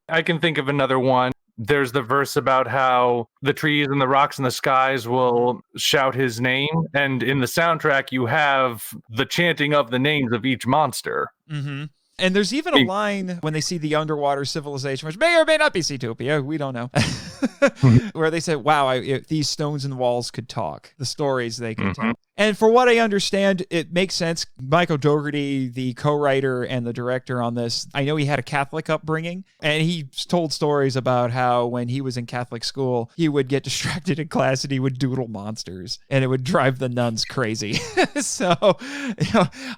S2: I can think of another one. There's the verse about how the trees and the rocks and the skies will shout his name. And in the soundtrack, you have the chanting of the names of each monster.
S1: And there's even a line when they see the underwater civilization, which may or may not be Seatopia, we don't know, where they say, wow, if these stones and walls could talk, the stories they could tell. And for what I understand, it makes sense. Michael Dougherty, the co-writer and the director on this, I know he had a Catholic upbringing, and he told stories about how when he was in Catholic school, he would get distracted in class and he would doodle monsters, and it would drive the nuns crazy. So,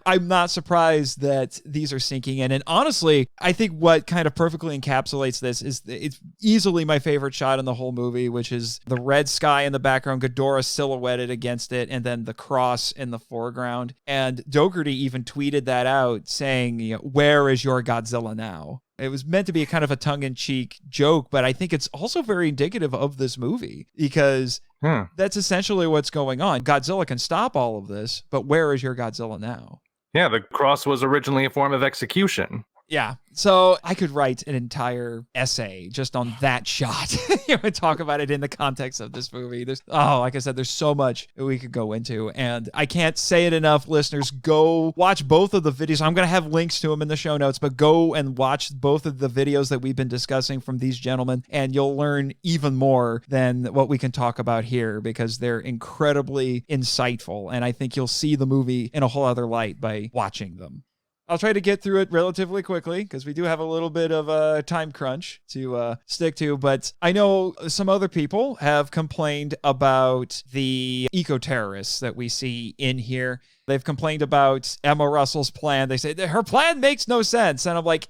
S1: I'm not surprised that these are sinking in. And honestly, I think what kind of perfectly encapsulates this is it's easily my favorite shot in the whole movie, which is the red sky in the background, Ghidorah silhouetted against it, and then the cross in the foreground. And Dougherty even tweeted that out saying, where is your Godzilla now? It was meant to be a kind of a tongue-in-cheek joke, but I think it's also very indicative of this movie because that's essentially what's going on. Godzilla can stop all of this, but where is your Godzilla now?
S2: Yeah, the cross was originally a form of execution.
S1: Yeah. So I could write an entire essay just on that shot and talk about it in the context of this movie. Like I said, there's so much we could go into, and I can't say it enough, listeners. Go watch both of the videos. I'm going to have links to them in the show notes, but go and watch both of the videos that we've been discussing from these gentlemen, and you'll learn even more than what we can talk about here because they're incredibly insightful, and I think you'll see the movie in a whole other light by watching them. I'll try to get through it relatively quickly because we do have a little bit of a time crunch to stick to, but I know some other people have complained about the eco-terrorists that we see in here. They've complained about Emma Russell's plan. They say that her plan makes no sense. And I'm like,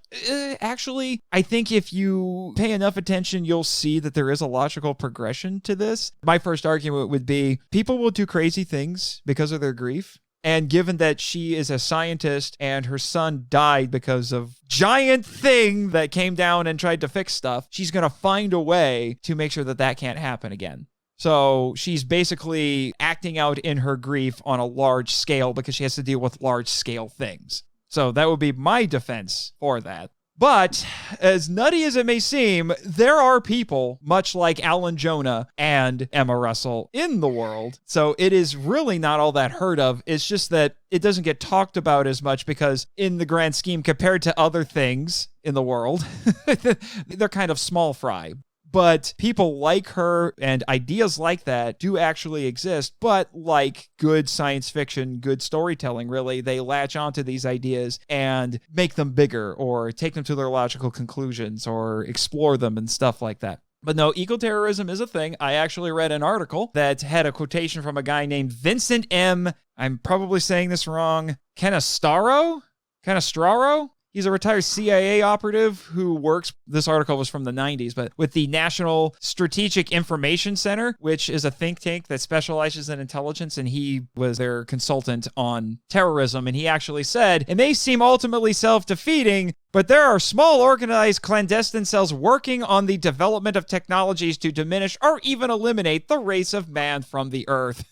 S1: actually, I think if you pay enough attention, you'll see that there is a logical progression to this. My first argument would be people will do crazy things because of their grief. And given that she is a scientist and her son died because of giant thing that came down and tried to fix stuff, she's going to find a way to make sure that that can't happen again. So she's basically acting out in her grief on a large scale because she has to deal with large scale things. So that would be my defense for that. But as nutty as it may seem, there are people, much like Alan Jonah and Emma Russell, in the world. So it is really not all that heard of. It's just that it doesn't get talked about as much because in the grand scheme, compared to other things in the world, they're kind of small fry. But people like her and ideas like that do actually exist. But like good science fiction, good storytelling, really, they latch onto these ideas and make them bigger or take them to their logical conclusions or explore them and stuff like that. But no, eco-terrorism is a thing. I actually read an article that had a quotation from a guy named Vincent M. I'm probably saying this wrong. Canestraro? He's a retired CIA operative who works, this article was from the 90s, but with the National Strategic Information Center, which is a think tank that specializes in intelligence, and he was their consultant on terrorism. And he actually said, it may seem ultimately self-defeating, but there are small organized clandestine cells working on the development of technologies to diminish or even eliminate the race of man from the earth.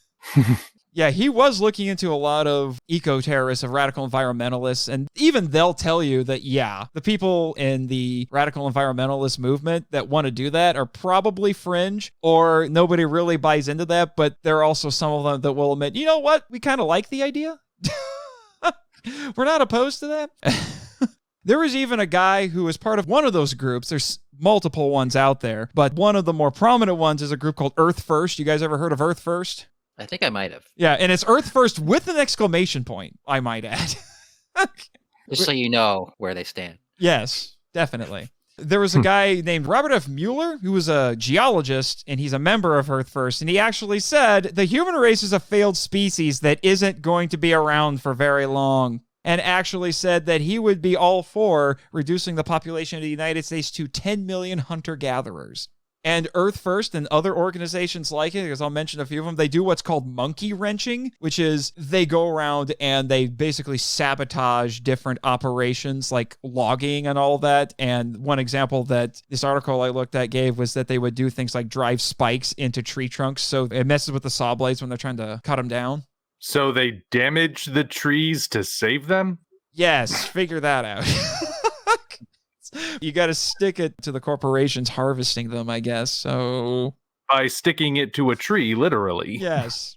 S1: Yeah, he was looking into a lot of eco-terrorists, of radical environmentalists, and even they'll tell you that, yeah, the people in the radical environmentalist movement that want to do that are probably fringe, or nobody really buys into that, but there are also some of them that will admit, you know what, we kind of like the idea. We're not opposed to that. There was even a guy who was part of one of those groups. There's multiple ones out there, but one of the more prominent ones is a group called Earth First. You guys ever heard of Earth First?
S3: I think I might have.
S1: Yeah, and it's Earth First with an exclamation point, I might add.
S3: Just so you know where they stand.
S1: Yes, definitely. There was a guy named Robert F. Mueller who was a geologist, and he's a member of Earth First, and he actually said, the human race is a failed species that isn't going to be around for very long, and actually said that he would be all for reducing the population of the United States to 10 million hunter-gatherers. And Earth First and other organizations like it, because I'll mention a few of them, they do what's called monkey wrenching, which is they go around and they basically sabotage different operations like logging and all that. And one example that this article I looked at gave was that they would do things like drive spikes into tree trunks, so it messes with the saw blades when they're trying to cut them down.
S2: So they damage the trees to save them?
S1: Yes, figure that out. You got to stick it to the corporations harvesting them, I guess. So
S2: by sticking it to a tree, literally.
S1: Yes.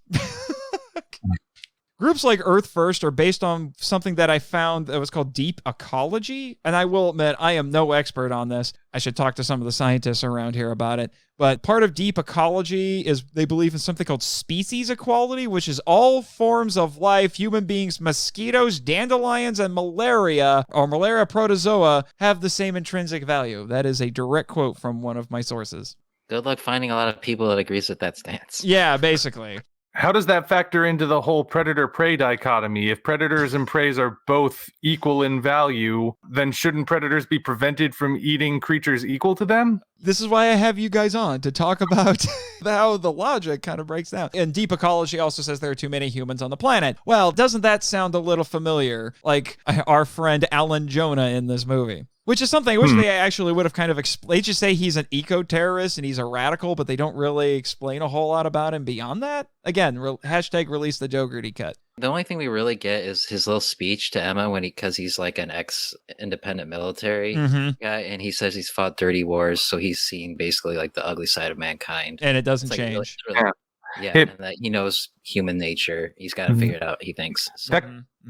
S1: Groups like Earth First are based on something that I found that was called deep ecology. And I will admit, I am no expert on this. I should talk to some of the scientists around here about it. But part of deep ecology is they believe in something called species equality, which is all forms of life, human beings, mosquitoes, dandelions, and malaria, or malaria protozoa, have the same intrinsic value. That is a direct quote from one of my sources.
S3: Good luck finding a lot of people that agrees with that stance.
S1: Yeah, basically.
S2: How does that factor into the whole predator-prey dichotomy? If predators and prey are both equal in value, then shouldn't predators be prevented from eating creatures equal to them?
S1: This is why I have you guys on, to talk about how the logic kind of breaks down. And deep ecology also says there are too many humans on the planet. Well, doesn't that sound a little familiar? Like our friend Alan Jonah in this movie. Which is something I wish they actually would have kind of explained. They just say he's an eco-terrorist and he's a radical, but they don't really explain a whole lot about him beyond that. Again, hashtag release the Jogerty cut.
S3: The only thing we really get is his little speech to Emma because he's like an ex-independent military guy, and he says he's fought 30 wars, so he's seen basically like the ugly side of mankind.
S1: And it doesn't
S3: Like
S1: change.
S3: And that he knows human nature. He's got to figure it out, he thinks. So.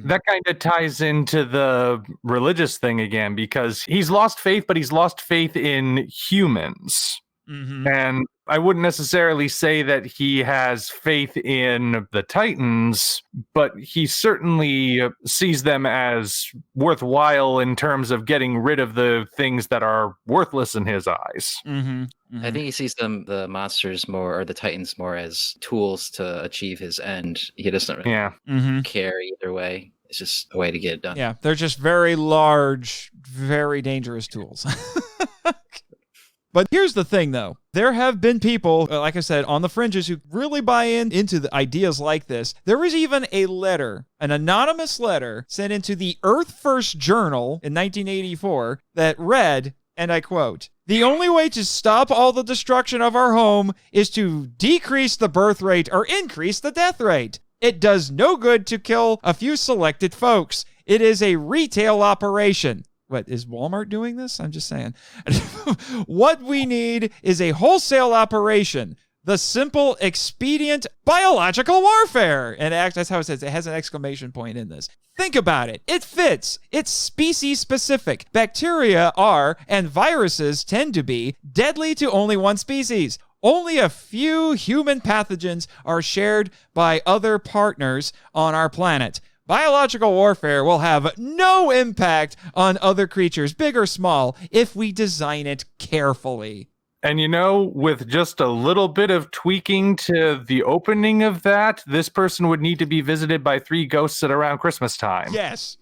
S2: That kind of ties into the religious thing again, because he's lost faith, but he's lost faith in humans. And I wouldn't necessarily say that he has faith in the Titans, but he certainly sees them as worthwhile in terms of getting rid of the things that are worthless in his eyes.
S3: I think he sees the monsters more, or the Titans more, as tools to achieve his end. He doesn't really care either way. It's just a way to get it done.
S1: Yeah, they're just very large, very dangerous tools. But here's the thing, though. There have been people, like I said, on the fringes who really buy into the ideas like this. There was even a letter, an anonymous letter, sent into the Earth First Journal in 1984 that read, and I quote, "The only way to stop all the destruction of our home is to decrease the birth rate or increase the death rate. It does no good to kill a few selected folks. It is a retail operation." What, is Walmart doing this? I'm just saying. What we need is a wholesale operation. The simple, expedient, biological warfare. And that's how it says. It has an exclamation point in this. Think about it. It fits. It's species specific. Bacteria are, and viruses tend to be, deadly to only one species. Only a few human pathogens are shared by other partners on our planet. Biological warfare will have no impact on other creatures, big or small, if we design it carefully.
S2: And with just a little bit of tweaking to the opening of that, this person would need to be visited by 3 ghosts at around Christmas time.
S1: Yes.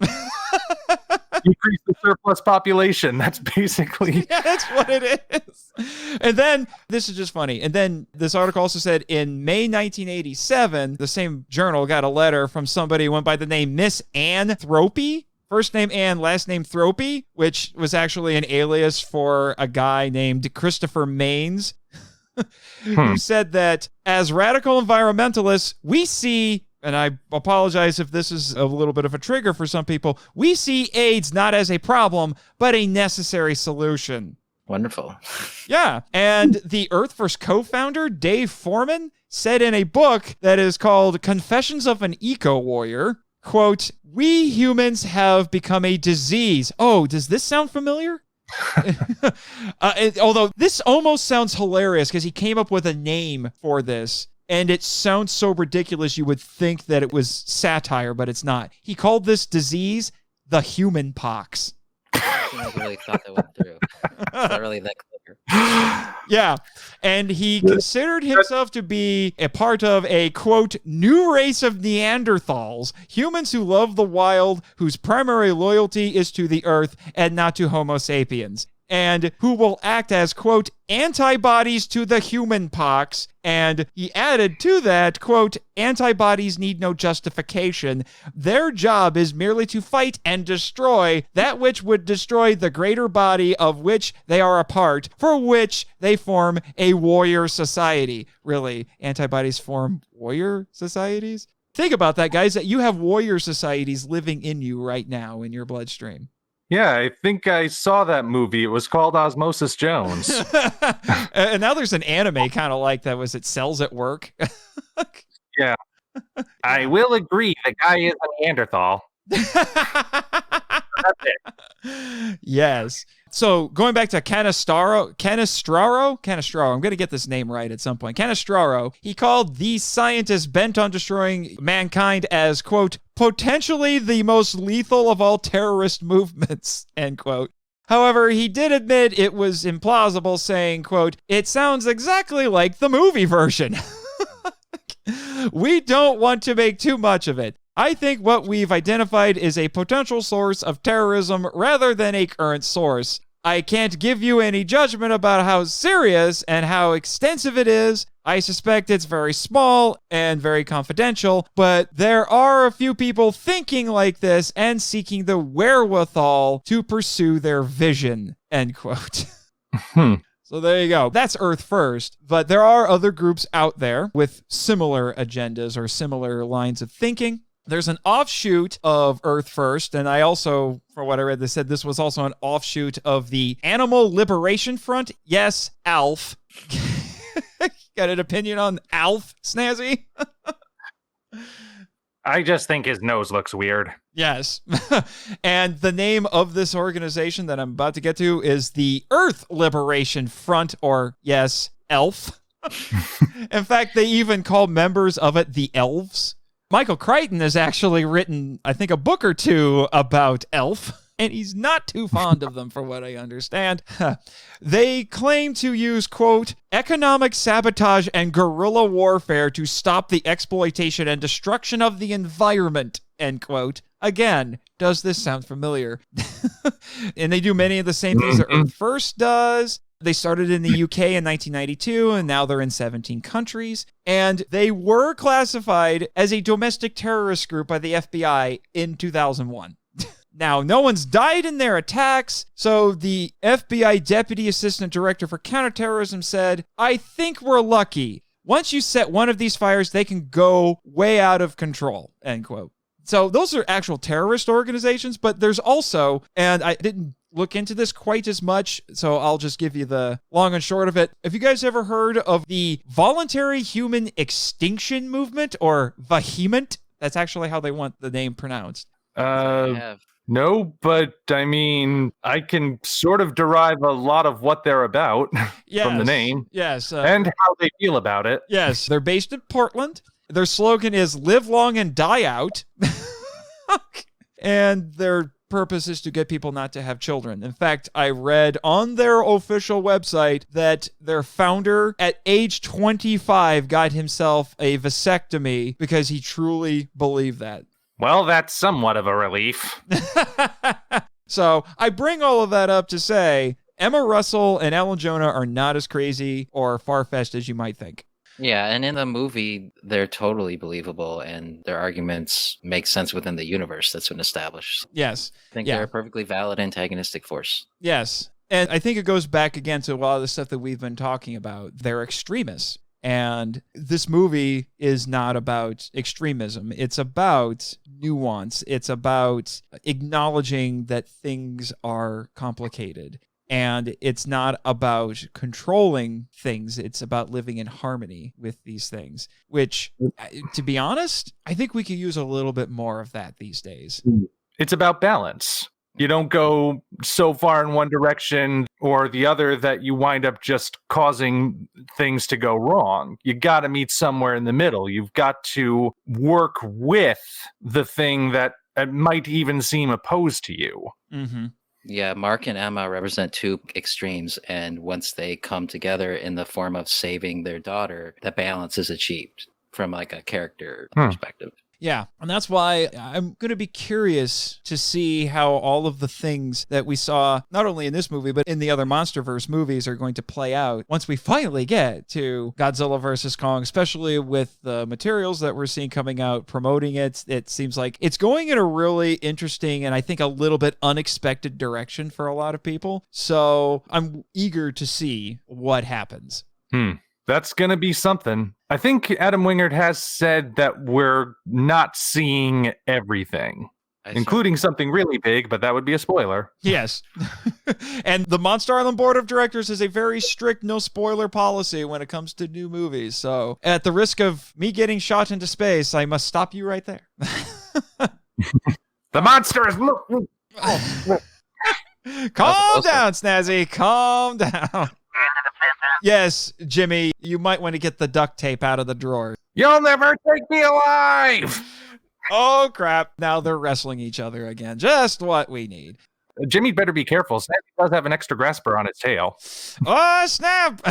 S2: Increase the surplus population. That's basically...
S1: Yeah, that's what it is. And then, this is just funny. And then this article also said in May 1987, the same journal got a letter from somebody who went by the name Miss Ann Thropey. First name Ann, last name Thropey, which was actually an alias for a guy named Christopher Maines, who said that as radical environmentalists, we see... And I apologize if this is a little bit of a trigger for some people. We see AIDS not as a problem, but a necessary solution.
S3: Wonderful.
S1: Yeah. And the Earth First co-founder, Dave Foreman, said in a book that is called Confessions of an Eco-Warrior, quote, "We humans have become a disease." Oh, does this sound familiar? Although this almost sounds hilarious because he came up with a name for this. And it sounds so ridiculous you would think that it was satire, but it's not. He called this disease the human pox.
S3: I really thought that went through. It's not really that clever.
S1: Yeah. And he considered himself to be a part of a, quote, new race of Neanderthals, humans who love the wild, whose primary loyalty is to the earth and not to Homo sapiens, and who will act as, quote, antibodies to the human pox. And he added to that, quote, antibodies need no justification. Their job is merely to fight and destroy that which would destroy the greater body of which they are a part, for which they form a warrior society. Really, antibodies form warrior societies? Think about that, guys, that you have warrior societies living in you right now in your bloodstream.
S2: Yeah, I think I saw that movie. It was called Osmosis Jones.
S1: And now there's an anime kind of like that. Was it Cells at Work?
S2: Yeah. I will agree, the guy is a Neanderthal. That's it.
S1: Yes. So going back to Canestraro, I'm going to get this name right at some point. Canestraro, he called these scientists bent on destroying mankind as, quote, potentially the most lethal of all terrorist movements, end quote. However, he did admit it was implausible, saying, quote, it sounds exactly like the movie version. We don't want to make too much of it. I think what we've identified is a potential source of terrorism rather than a current source. I can't give you any judgment about how serious and how extensive it is. I suspect it's very small and very confidential, but there are a few people thinking like this and seeking the wherewithal to pursue their vision, end quote. So there you go. That's Earth First, but there are other groups out there with similar agendas or similar lines of thinking. There's an offshoot of Earth First, and I also, for what I read, they said this was also an offshoot of the Animal Liberation Front. Yes, ALF. Got an opinion on ALF, Snazzy?
S2: I just think his nose looks weird.
S1: Yes. And the name of this organization that I'm about to get to is the Earth Liberation Front, or, yes, ELF. In fact, they even call members of it the Elves. Michael Crichton has actually written, I think, a book or two about ELF, and he's not too fond of them, for what I understand. They claim to use, quote, economic sabotage and guerrilla warfare to stop the exploitation and destruction of the environment, end quote. Again, does this sound familiar? And they do many of the same things that Earth First does. They started in the UK in 1992, and now they're in 17 countries. And they were classified as a domestic terrorist group by the FBI in 2001. Now, no one's died in their attacks, so the FBI Deputy Assistant Director for Counterterrorism said, I think we're lucky. Once you set one of these fires, they can go way out of control, end quote. So those are actual terrorist organizations, but there's also, and I didn't look into this quite as much, so I'll just give you the long and short of it. Have you guys ever heard of the Voluntary Human Extinction Movement, or Vehement? That's actually how they want the name pronounced.
S3: I have.
S2: No, but I mean, I can sort of derive a lot of what they're about from the name.
S1: Yes.
S2: And how they feel about it.
S1: Yes. They're based in Portland. Their slogan is live long and die out. And their purpose is to get people not to have children. In fact, I read on their official website that their founder at age 25 got himself a vasectomy because he truly believed that.
S2: Well, that's somewhat of a relief.
S1: So I bring all of that up to say Emma Russell and Ellen Jonah are not as crazy or far-fetched as you might think.
S3: Yeah, and in the movie, they're totally believable, and their arguments make sense within the universe that's been established.
S1: Yes.
S3: I think they're a perfectly valid antagonistic force.
S1: Yes. And I think it goes back again to a lot of the stuff that we've been talking about. They're extremists. And this movie is not about extremism. It's about nuance. It's about acknowledging that things are complicated. And it's not about controlling things. It's about living in harmony with these things, which, to be honest, I think we could use a little bit more of that these days.
S2: It's about balance. You don't go so far in one direction or the other that you wind up just causing things to go wrong. You got to meet somewhere in the middle. You've got to work with the thing that might even seem opposed to you.
S1: Mm-hmm.
S3: Yeah, Mark and Emma represent two extremes, and once they come together in the form of saving their daughter, the balance is achieved from like a character perspective.
S1: Yeah, and that's why I'm going to be curious to see how all of the things that we saw, not only in this movie, but in the other MonsterVerse movies are going to play out once we finally get to Godzilla vs. Kong, especially with the materials that we're seeing coming out promoting it. It seems like it's going in a really interesting and I think a little bit unexpected direction for a lot of people. So I'm eager to see what happens.
S2: That's going to be something. I think Adam Wingard has said that we're not seeing everything. including something really big, but that would be a spoiler.
S1: Yes. And the Monster Island Board of Directors has a very strict no spoiler policy when it comes to new movies. So at the risk of me getting shot into space, I must stop you right there.
S2: The monster is...
S1: Calm down, Snazzy. Calm down. Yes, Jimmy, you might want to get the duct tape out of the drawer.
S2: You'll never take me alive!
S1: Oh, crap. Now they're wrestling each other again. Just what we need.
S2: Jimmy better be careful. Snazzy does have an extra grasper on his tail.
S1: Oh, snap!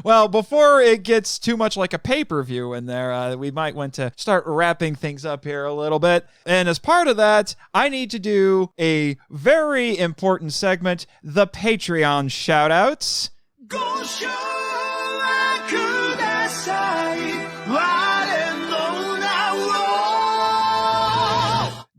S1: Well, before it gets too much like a pay-per-view in there, we might want to start wrapping things up here a little bit. And as part of that, I need to do a very important segment, the Patreon shoutouts.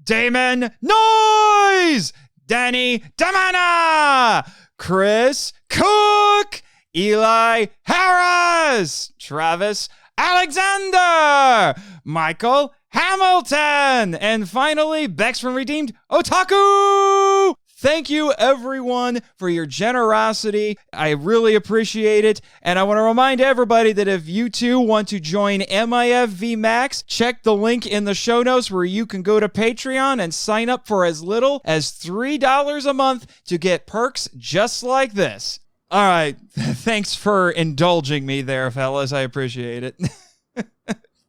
S1: Damon Noise! Danny Damana, Chris Cook, Eli Harris, Travis Alexander, Michael Hamilton, and finally, Bex from Redeemed Otaku! Thank you, everyone, for your generosity. I really appreciate it. And I want to remind everybody that if you too want to join MIFV Max, check the link in the show notes where you can go to Patreon and sign up for as little as $3 a month to get perks just like this. All right. Thanks for indulging me there, fellas. I appreciate it.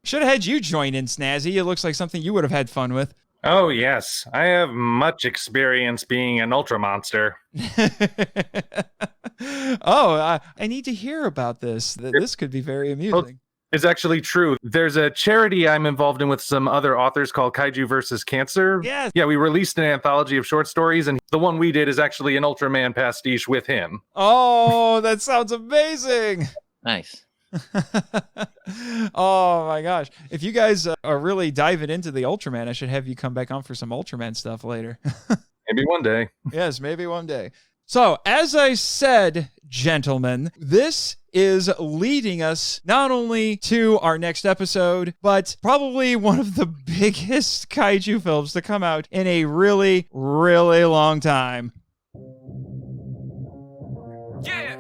S1: Should have had you join in, Snazzy. It looks like something you would have had fun with.
S2: Oh, yes. I have much experience being an Ultra Monster.
S1: I need to hear about this. This could be very amusing.
S2: It's actually true. There's a charity I'm involved in with some other authors called Kaiju versus Cancer.
S1: Yes.
S2: Yeah, we released an anthology of short stories, and the one we did is actually an Ultraman pastiche with him.
S1: Oh, that sounds amazing.
S3: Nice.
S1: Oh my gosh. If you guys are really diving into the Ultraman, I should have you come back on for some Ultraman stuff later.
S2: Maybe one day.
S1: Yes, maybe one day. So, as I said, gentlemen, this is leading us not only to our next episode, but probably one of the biggest kaiju films to come out in a really, really long time.
S4: Yeah.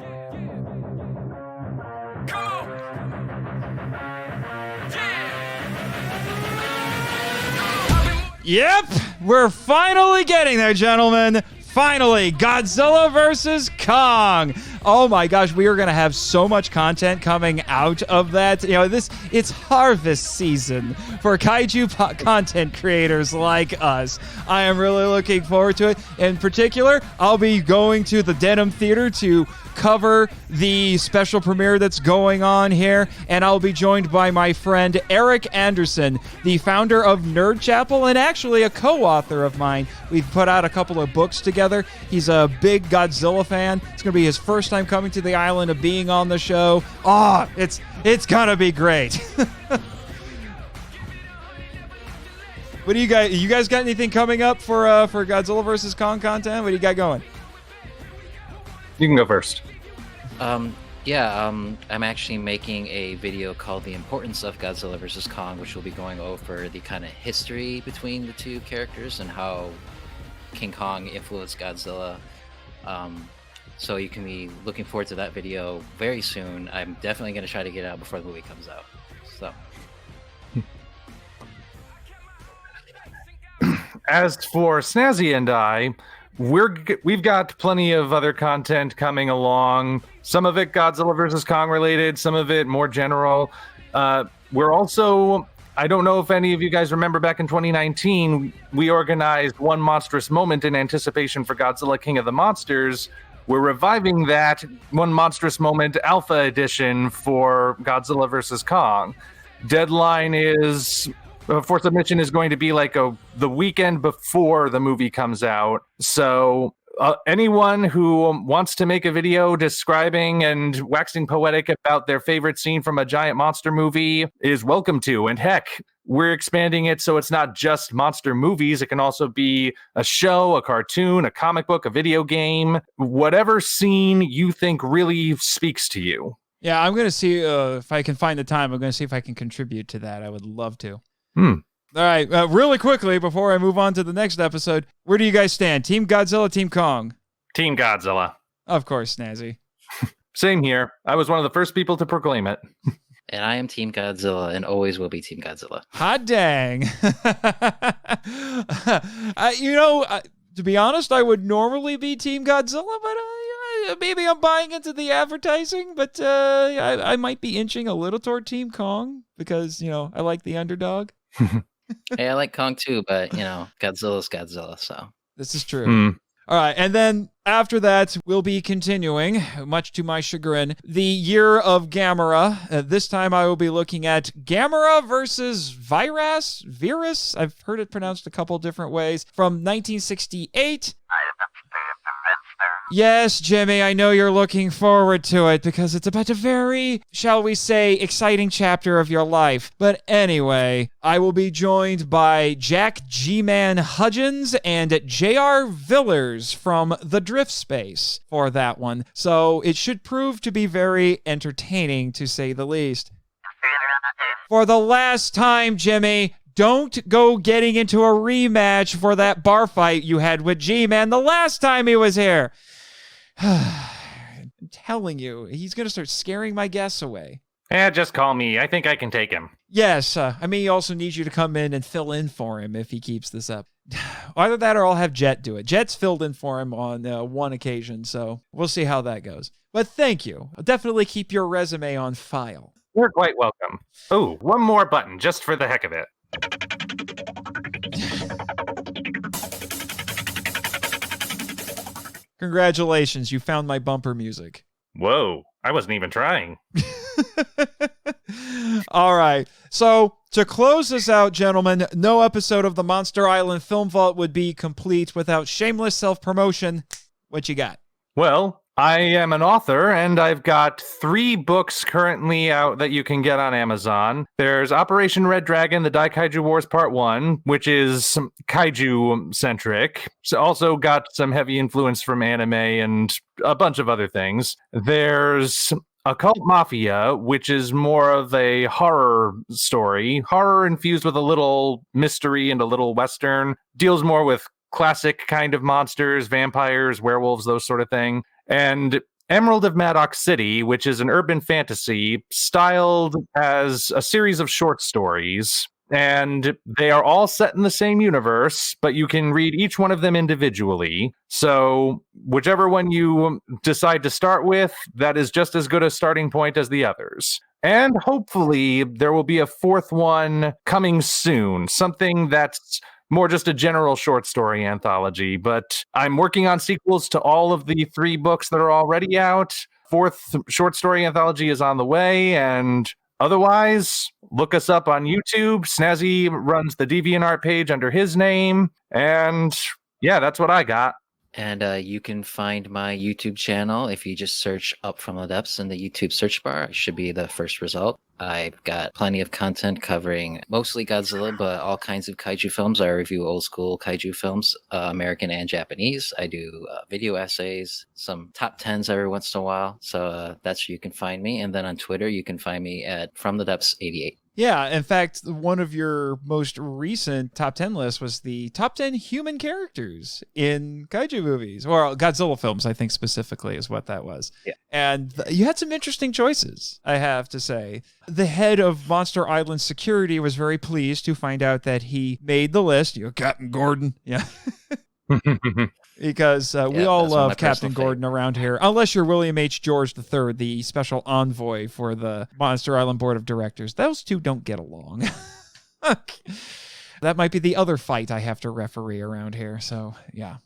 S4: Come on.
S1: Yep, we're finally getting there, gentlemen. Finally, Godzilla versus Kong. Oh my gosh, we are going to have so much content coming out of that. You know, it's harvest season for kaiju content creators like us. I am really looking forward to it. In particular, I'll be going to the Denim Theater to cover the special premiere that's going on here, and I'll be joined by my friend Eric Anderson, the founder of Nerd Chapel and actually a co-author of mine. We've put out a couple of books together. He's a big Godzilla fan. It's going to be his first time coming to the island of being on the show. Oh, it's going to be great. What do you guys got anything coming up for Godzilla vs. Kong content? What do you got going?
S2: You can go first.
S3: I'm actually making a video called The Importance of Godzilla vs. Kong, which will be going over the kind of history between the two characters and how King Kong influenced Godzilla. So you can be looking forward to that video very soon. I'm definitely going to try to get it out before the movie comes out. So.
S2: As for Snazzy and I, we've got plenty of other content coming along. Some of it Godzilla vs. Kong related, some of it more general. We're also, I don't know if any of you guys remember back in 2019, we organized One Monstrous Moment in anticipation for Godzilla King of the Monsters. We're reviving that One Monstrous Moment Alpha Edition for Godzilla vs. Kong. Deadline is... for submission is going to be like the weekend before the movie comes out. So anyone who wants to make a video describing and waxing poetic about their favorite scene from a giant monster movie is welcome to. And heck, we're expanding it so it's not just monster movies. It can also be a show, a cartoon, a comic book, a video game, whatever scene you think really speaks to you.
S1: Yeah, I'm going to see if I can find the time. I'm going to see if I can contribute to that. I would love to. All right, really quickly before I move on to the next episode, where do you guys stand? Team Godzilla, Team Kong?
S2: Team Godzilla.
S1: Of course, Snazzy.
S2: Same here. I was one of the first people to proclaim it.
S3: And I am Team Godzilla and always will be Team Godzilla.
S1: Hot dang. To be honest, I would normally be Team Godzilla, but maybe I'm buying into the advertising, but I might be inching a little toward Team Kong because, I like the underdog.
S3: Hey, I like Kong too, but, Godzilla's Godzilla, so.
S1: This is true. All right, and then after that, we'll be continuing, much to my chagrin, the Year of Gamera. This time I will be looking at Gamera versus Virus. I've heard it pronounced a couple different ways. From 1968. Yes, Jimmy, I know you're looking forward to it because it's about a very, shall we say, exciting chapter of your life. But anyway, I will be joined by Jack G-Man Hudgens and J.R. Villers from The Drift Space for that one. So it should prove to be very entertaining, to say the least. For the last time, Jimmy, don't go getting into a rematch for that bar fight you had with G-Man the last time he was here. I'm telling you, he's going to start scaring my guests away.
S2: Yeah, just call me. I think I can take him.
S1: Yes, I mean, he also needs you to come in and fill in for him if he keeps this up. Either that or I'll have Jet do it. Jet's filled in for him on one occasion, so we'll see how that goes. But thank you. I'll definitely keep your resume on file.
S2: You're quite welcome. Oh, one more button, just for the heck of it.
S1: Congratulations, you found my bumper music.
S2: Whoa, I wasn't even trying.
S1: All right, so to close this out, gentlemen, no episode of the Monster Island Film Vault would be complete without shameless self-promotion. What you got?
S2: Well, I am an author, and I've got 3 books currently out that you can get on Amazon. There's Operation Red Dragon, The Daikaiju Wars Part 1, which is kaiju-centric. It's also got some heavy influence from anime and a bunch of other things. There's Occult Mafia, which is more of a horror story. Horror infused with a little mystery and a little western. Deals more with classic kind of monsters, vampires, werewolves, those sort of thing. And Emerald of Maddox City, which is an urban fantasy styled as a series of short stories. And they are all set in the same universe, but you can read each one of them individually. So whichever one you decide to start with, that is just as good a starting point as the others. And hopefully there will be a 4th one coming soon, something that's more just a general short story anthology, but I'm working on sequels to all of the 3 books that are already out. 4th short story anthology is on the way, and otherwise, look us up on YouTube. Snazzy runs the DeviantArt page under his name, and yeah, that's what I got.
S3: And you can find my YouTube channel if you just search Up From the Depths in the YouTube search bar. It should be the first result. I've got plenty of content covering mostly Godzilla, but all kinds of kaiju films. I review old school kaiju films, American and Japanese. I do video essays, some top 10s every once in a while. So that's where you can find me. And then on Twitter, you can find me at From the Depths 88.
S1: Yeah, in fact, one of your most recent top 10 lists was the top 10 human characters in kaiju movies, or Godzilla films, I think specifically is what that was.
S3: Yeah.
S1: And you had some interesting choices, I have to say. The head of Monster Island Security was very pleased to find out that he made the list. Captain Gordon. Yeah. Because we all love Captain Gordon around here, unless you're William H. George III, the special envoy for the Monster Island Board of Directors. Those two don't get along. That might be the other fight I have to referee around here, so yeah.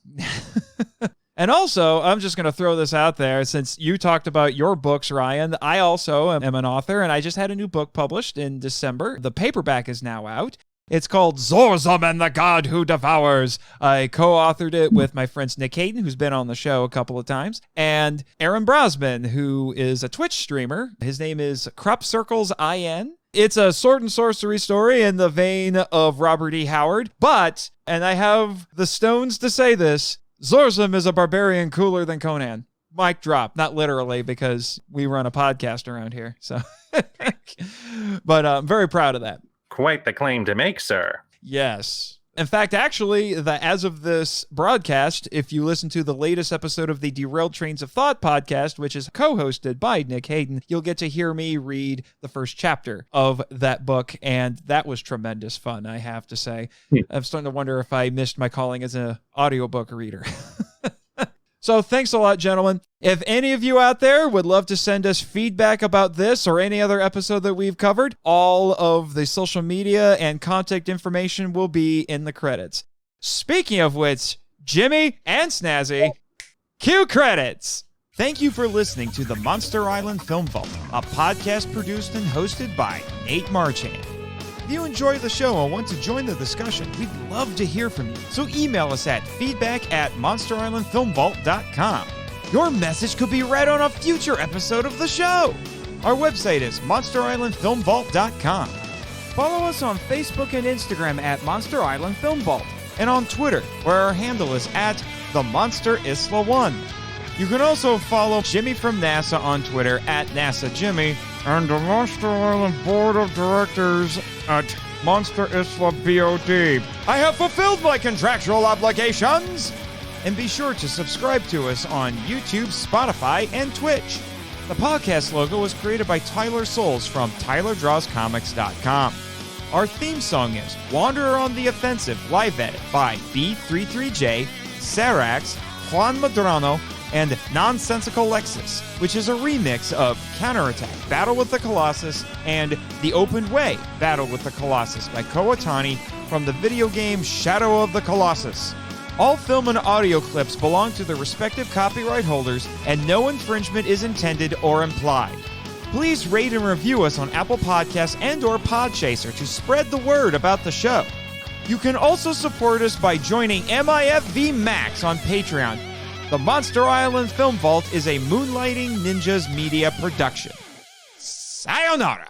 S1: And also, I'm just going to throw this out there, since you talked about your books, Ryan, I also am an author, and I just had a new book published in December. The paperback is now out. It's called Zorzum and the God Who Devours. I co-authored it with my friends Nick Hayden, who's been on the show a couple of times, and Aaron Brosman, who is a Twitch streamer. His name is Crop Circles IN. It's a sword and sorcery story in the vein of Robert E. Howard, but, and I have the stones to say this, Zorzum is a barbarian cooler than Conan. Mic drop, not literally, because we run a podcast around here. So, but I'm very proud of that.
S2: Quite the claim to make, sir.
S1: Yes. In fact, actually, as of this broadcast, if you listen to the latest episode of the Derailed Trains of Thought podcast, which is co-hosted by Nick Hayden, you'll get to hear me read the first chapter of that book, and that was tremendous fun, I have to say. I'm starting to wonder if I missed my calling as an audiobook reader. So thanks a lot, gentlemen. If any of you out there would love to send us feedback about this or any other episode that we've covered, all of the social media and contact information will be in the credits. Speaking of which, Jimmy and Snazzy, cue credits! Thank you for listening to the Monster Island Film Vault, a podcast produced and hosted by Nate Marchand. If you enjoy the show and want to join the discussion, we'd love to hear from you. So email us at feedback@monsterislandfilmvault.com. Your message could be read on a future episode of the show. Our website is monsterislandfilmvault.com. Follow us on Facebook and Instagram at Monster Island Film Vault, and on Twitter, where our handle is at TheMonsterIsla1. You can also follow Jimmy from NASA on Twitter at NASAJimmy, and the Monster Island Board of Directors at Monster Isla BOD. I have fulfilled my contractual obligations! And be sure to subscribe to us on YouTube, Spotify, and Twitch. The podcast logo was created by Tyler Souls from TylerDrawsComics.com. Our theme song is Wanderer on the Offensive live edit by B33J, Sarax, Juan Madrano, and Nonsensical Lexus, which is a remix of Counterattack, Battle with the Colossus, and The Open Way, Battle with the Colossus by Kowatani from the video game Shadow of the Colossus. All film and audio clips belong to their respective copyright holders, and no infringement is intended or implied. Please rate and review us on Apple Podcasts and or Podchaser to spread the word about the show. You can also support us by joining MIFV Max on Patreon. The Monster Island Film Vault is a Moonlighting Ninjas media production. Sayonara!